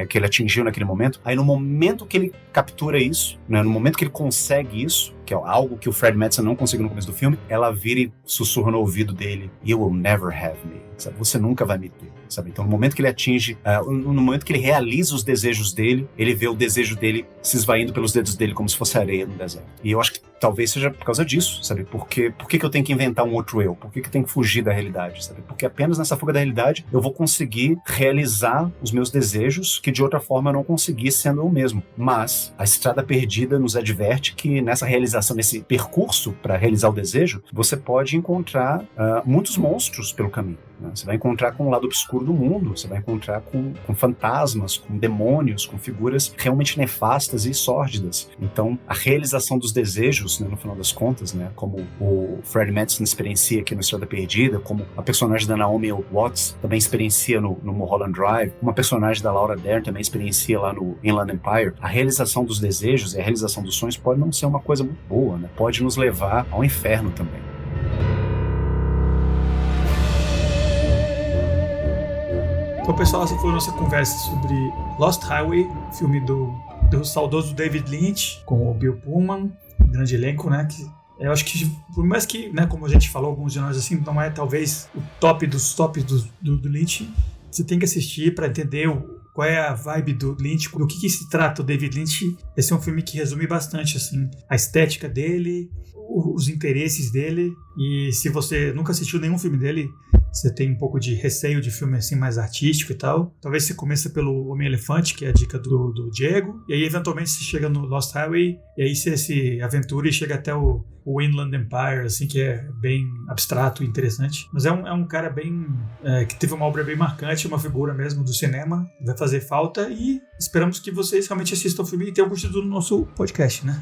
Speaker 3: que ele atingiu naquele momento. Aí no momento que ele captura isso, né, no momento que ele consegue isso, que é algo que o Fred Madsen não conseguiu no começo do filme, ela vira e sussurra no ouvido dele, "You will never have me", sabe? Você nunca vai me ter, sabe? Então no momento que ele atinge, no momento que ele realiza os desejos dele, ele vê o desejo dele se esvaindo pelos dedos dele como se fosse areia no deserto. E eu acho que talvez seja por causa disso, sabe? Por que eu tenho que inventar um outro eu? Por que eu tenho que fugir da realidade, sabe? Porque apenas nessa fuga da realidade eu vou conseguir realizar os meus desejos que de outra forma eu não consegui sendo eu mesmo. Mas a Estrada Perdida nos adverte que nessa realização, nesse percurso para realizar o desejo, você pode encontrar muitos monstros pelo caminho. Né? Você vai encontrar com o lado obscuro do mundo, você vai encontrar com fantasmas, com demônios, com figuras realmente nefastas e sórdidas. Então, a realização dos desejos, né, no final das contas, né, como o Fred Madsen experiencia aqui no Estrada Perdida, como a personagem da Naomi Watts também experiencia no Mulholland Drive, como a personagem da Laura Dern também experiencia lá no Inland Empire, a realização dos desejos e a realização dos sonhos pode não ser uma coisa muito boa, né? Pode nos levar ao inferno também.
Speaker 1: Então, pessoal, essa foi a nossa conversa sobre Lost Highway, filme do saudoso David Lynch, com o Bill Pullman, grande elenco, né? Que eu acho que, por mais que, né, como a gente falou, alguns de nós, assim, não é talvez o top dos tops do Lynch, você tem que assistir para entender qual é a vibe do Lynch, do que se trata o David Lynch. Esse é um filme que resume bastante, assim, a estética dele, os interesses dele, e se você nunca assistiu nenhum filme dele, você tem um pouco de receio de filme assim mais artístico e tal, talvez você comece pelo Homem-Elefante, que é a dica do Diego, e aí eventualmente você chega no Lost Highway, e aí você se aventura e chega até o Inland Empire, assim, que é bem abstrato e interessante. Mas é um cara bem... que teve uma obra bem marcante, uma figura mesmo do cinema, vai fazer falta, e esperamos que vocês realmente assistam o filme e tenham curtido do nosso podcast, né?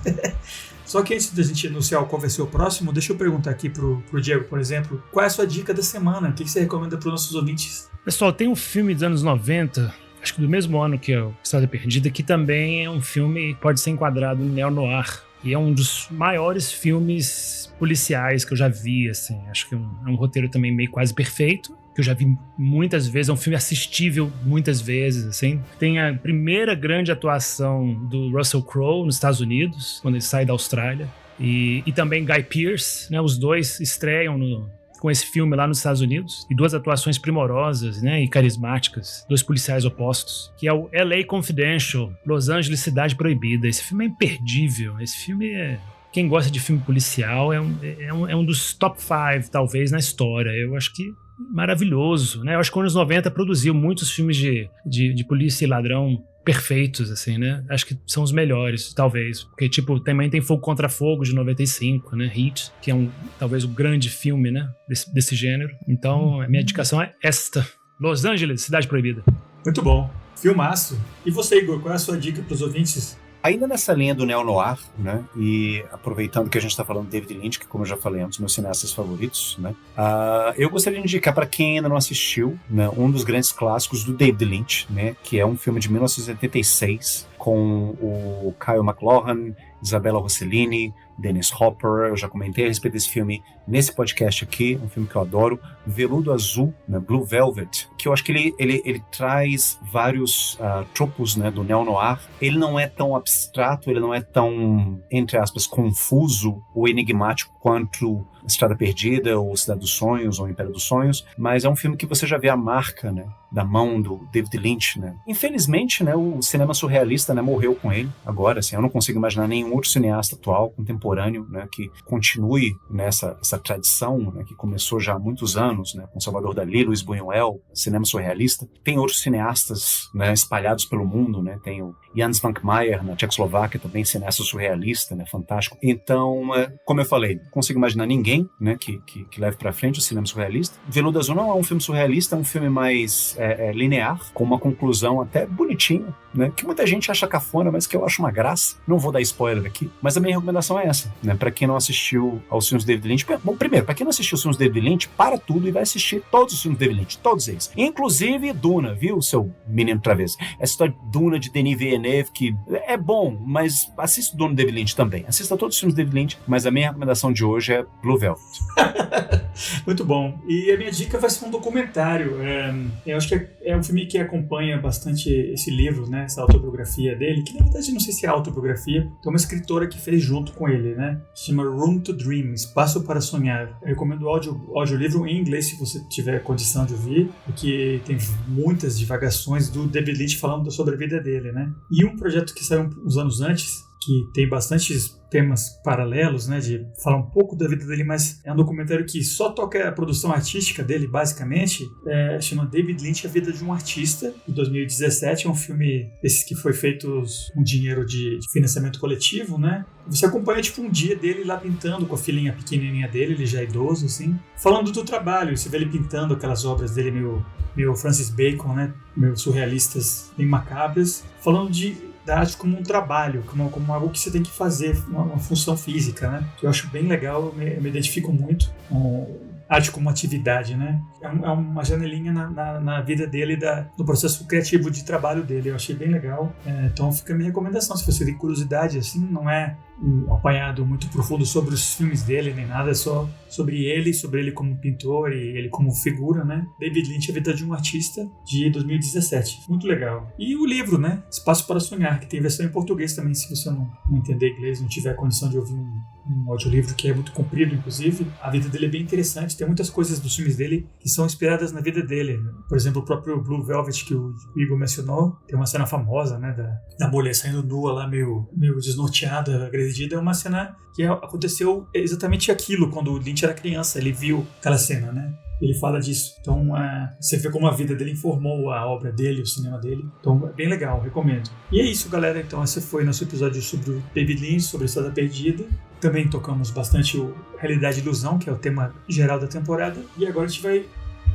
Speaker 1: Só que antes da gente anunciar qual vai ser o próximo, deixa eu perguntar aqui pro Diego, por exemplo, qual é a sua dica da semana? O que você recomenda para os nossos ouvintes?
Speaker 2: Pessoal, tem um filme dos anos 90, acho que do mesmo ano que o Estrada Perdida, que também é um filme que pode ser enquadrado em neo-noir. E é um dos maiores filmes policiais que eu já vi, assim. Acho que é um roteiro também meio quase perfeito, que eu já vi muitas vezes. É um filme assistível muitas vezes, assim. Tem a primeira grande atuação do Russell Crowe nos Estados Unidos, quando ele sai da Austrália. E também Guy Pearce, né? Os dois estreiam com esse filme lá nos Estados Unidos, e duas atuações primorosas, né, e carismáticas, dois policiais opostos, que é o LA Confidential, Los Angeles Cidade Proibida. Esse filme é imperdível, esse filme quem gosta de filme policial é um dos top 5, talvez, na história. Eu acho que maravilhoso, né? Eu acho que nos anos 90 produziu muitos filmes de polícia e ladrão perfeitos, assim, né? Acho que são os melhores, talvez. Porque, tipo, também tem Fogo Contra Fogo, de 95, né? Heat, que é talvez o grande filme, né? Desse gênero. Então, a minha indicação é esta. Los Angeles, Cidade Proibida.
Speaker 1: Muito bom. Filmaço. E você, Igor, qual é a sua dica para os ouvintes?
Speaker 3: Ainda nessa linha do neo-noir, né, e aproveitando que a gente está falando de David Lynch, que, como eu já falei, é um dos meus cineastas favoritos, né, eu gostaria de indicar para quem ainda não assistiu, né, um dos grandes clássicos do David Lynch, né, que é um filme de 1986, com o Kyle MacLachlan, Isabella Rossellini, Dennis Hopper. Eu já comentei a respeito desse filme nesse podcast aqui, um filme que eu adoro, Veludo Azul, né, Blue Velvet, que eu acho que ele traz vários tropos, né, do neo-noir. Ele não é tão abstrato, ele não é tão, entre aspas, confuso ou enigmático quanto Estrada Perdida, ou Cidade dos Sonhos, ou Império dos Sonhos, mas é um filme que você já vê a marca, né, da mão do David Lynch, né. Infelizmente, né, o cinema surrealista, né, morreu com ele agora, assim, eu não consigo imaginar nenhum outro cineasta atual, contemporâneo, contemporâneo, né, que continue nessa tradição, né, que começou já há muitos anos, né, com Salvador Dalí, Luiz Buñuel, cinema surrealista. Tem outros cineastas, né, espalhados pelo mundo, né, tem o Jan Svankmajer na Tchecoslováquia, também cineasta surrealista, né, fantástico. Então, como eu falei, não consigo imaginar ninguém, né, que leve para frente o cinema surrealista. Veludo Azul não é um filme surrealista, é um filme mais linear, com uma conclusão até bonitinha, né, que muita gente acha cafona, mas que eu acho uma graça. Não vou dar spoiler aqui, mas a minha recomendação é essa, né, para quem não assistiu aos filmes de David Lynch. Bom, primeiro, para quem não assistiu os filmes de David Lynch, para tudo e vai assistir todos os filmes de David Lynch, todos eles. Inclusive Duna, viu, seu menino travesso? Essa história de Duna de Denis Villeneuve, que é bom, mas assista o Duna de David Lynch também. Assista todos os filmes de David Lynch, mas a minha recomendação de hoje é Blue Velvet.
Speaker 1: Muito bom. E a minha dica vai ser um documentário. Eu acho que é um filme que acompanha bastante esse livro, né, essa autobiografia dele, que na verdade não sei se é autobiografia, tem uma escritora que fez junto com ele, né? Se chama Room to Dream, Espaço para Sonhar. Eu recomendo o audiolivro em inglês, se você tiver condição de ouvir, porque tem muitas divagações do David Lynch falando sobre a vida dele, né? E um projeto que saiu uns anos antes, que tem bastantes temas paralelos, né, de falar um pouco da vida dele, mas é um documentário que só toca a produção artística dele, basicamente, chama David Lynch, A Vida de um Artista, de 2017, é um filme desses que foi feito com dinheiro de financiamento coletivo, né, você acompanha, tipo, um dia dele lá pintando com a filhinha pequenininha dele, ele já é idoso, assim, falando do trabalho, você vê ele pintando aquelas obras dele meio Francis Bacon, né, meio surrealistas, bem macabras, falando da arte como um trabalho, como algo que você tem que fazer, uma função física, né? Que eu acho bem legal, eu me identifico muito com arte como atividade, né? É uma janelinha na vida dele, no processo criativo de trabalho dele. Eu achei bem legal. Então fica a minha recomendação. Se você tem curiosidade, assim, não é um apanhado muito profundo sobre os filmes dele, nem nada, é só sobre ele como pintor e ele como figura, né? David Lynch, A Vida de um Artista, de 2017. Muito legal. E o livro, né? Espaço para Sonhar, que tem versão em português também, se você não entender inglês, não tiver condição de ouvir um audiolivro que é muito comprido, inclusive. A vida dele é bem interessante, tem muitas coisas dos filmes dele que são inspiradas na vida dele. Por exemplo, o próprio Blue Velvet, que o Igor mencionou, tem uma cena famosa, né, da mulher saindo nua lá, meio desnorteada, agredida. É uma cena que aconteceu exatamente aquilo quando o Lynch era criança, ele viu aquela cena, né? Ele fala disso. Então, você vê como a vida dele informou a obra dele, o cinema dele. Então, é bem legal, recomendo. E é isso, galera. Então, esse foi nosso episódio sobre o David Lynch, sobre a Estrada Perdida. Também tocamos bastante o Realidade e Ilusão, que é o tema geral da temporada. E agora a gente vai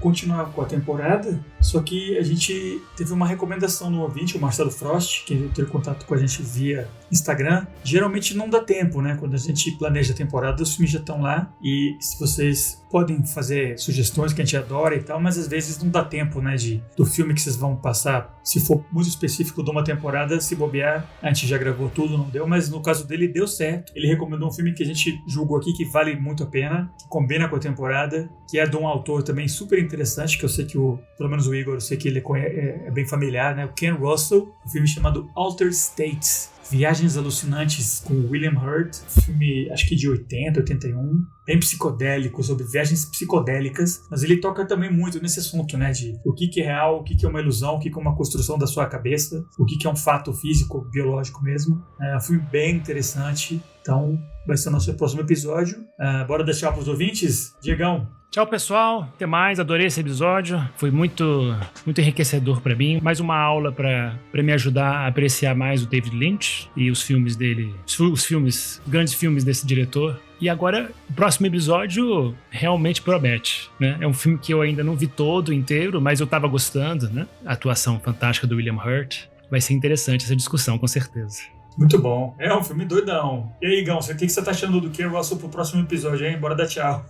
Speaker 1: continuar com a temporada, só que a gente teve uma recomendação no ouvinte, o Marcelo Frost, que entrou em contato com a gente via Instagram. Geralmente não dá tempo, né? Quando a gente planeja a temporada, os filmes já estão lá, e se vocês podem fazer sugestões que a gente adora e tal, mas às vezes não dá tempo, né, do filme que vocês vão passar. Se for muito específico de uma temporada, se bobear, a gente já gravou tudo, não deu, mas no caso dele deu certo. Ele recomendou um filme que a gente julgou aqui que vale muito a pena, que combina com a temporada, que é de um autor também super interessante, que eu sei que pelo menos o Igor, eu sei que ele é bem familiar, né? O Ken Russell, um filme chamado Altered States, Viagens Alucinantes, com William Hurt, filme acho que de 80, 81, bem psicodélico, sobre viagens psicodélicas, mas ele toca também muito nesse assunto, né, de o que é real, o que é uma ilusão, o que é uma construção da sua cabeça, o que é um fato físico, biológico mesmo. É um filme bem interessante, então vai ser o nosso próximo episódio. Bora dar tchau para os ouvintes? Diegão.
Speaker 2: Tchau, pessoal. Até mais. Adorei esse episódio. Foi muito enriquecedor para mim. Mais uma aula para me ajudar a apreciar mais o David Lynch e os filmes dele, os grandes filmes desse diretor. E agora, o próximo episódio realmente promete, né? É um filme que eu ainda não vi todo inteiro, mas eu tava gostando, né? A atuação fantástica do William Hurt. Vai ser interessante essa discussão, com certeza.
Speaker 1: Muito bom. É um filme doidão. E aí, Igão, o que você tá achando do Ken Russell pro próximo episódio, hein? Bora dar tchau.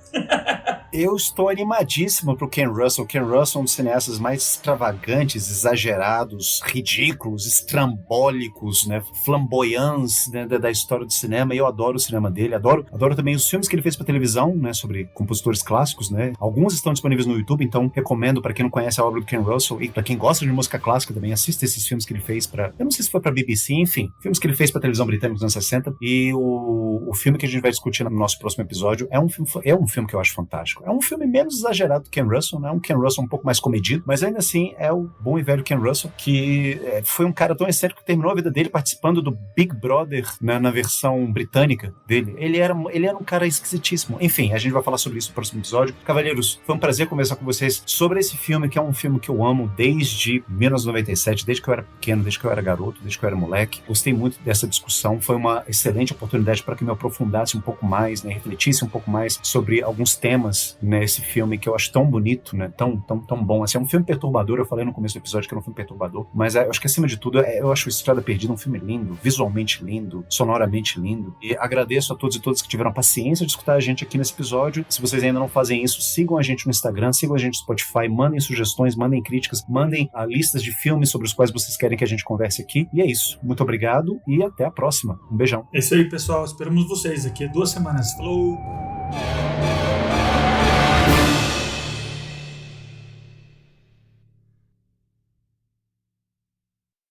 Speaker 3: Eu estou animadíssimo pro Ken Russell. Ken Russell é um dos cineastas mais extravagantes, exagerados, ridículos, estrambólicos, né, flamboyants, né, da história do cinema. E eu adoro o cinema dele, adoro também os filmes que ele fez pra televisão, né, sobre compositores clássicos, né. Alguns estão disponíveis no YouTube, então recomendo para quem não conhece a obra do Ken Russell e para quem gosta de música clássica também, assista esses filmes que ele fez pra, eu não sei se foi pra BBC, enfim, filmes que ele fez pra televisão britânica nos anos 60. E o filme que a gente vai discutir no nosso próximo episódio é um filme que eu acho fantástico. fantástico. É um filme menos exagerado do Ken Russell, né? Um Ken Russell um pouco mais comedido, mas ainda assim é o bom e velho Ken Russell, que foi um cara tão excêntrico que terminou a vida dele participando do Big Brother, né, na versão britânica dele. Ele era um cara esquisitíssimo. Enfim, a gente vai falar sobre isso no próximo episódio. Cavalheiros, foi um prazer conversar com vocês sobre esse filme, que é um filme que eu amo desde 1997, desde que eu era pequeno, desde que eu era garoto, desde que eu era moleque. Gostei muito dessa discussão. Foi uma excelente oportunidade para que eu me aprofundasse um pouco mais, né, refletisse um pouco mais sobre alguns temas nesse filme que eu acho tão bonito, né, tão bom. Assim, é um filme perturbador. Eu falei no começo do episódio que era um filme perturbador, mas eu acho que acima de tudo, eu acho Estrada Perdida um filme lindo, visualmente lindo, sonoramente lindo. E agradeço a todos e todas que tiveram a paciência de escutar a gente aqui nesse episódio. Se vocês ainda não fazem isso, sigam a gente no Instagram, sigam a gente no Spotify, mandem sugestões, mandem críticas, mandem listas de filmes sobre os quais vocês querem que a gente converse aqui. E é isso. Muito obrigado e até a próxima. Um beijão.
Speaker 1: É isso aí, pessoal. Esperamos vocês aqui 2 semanas. Falou!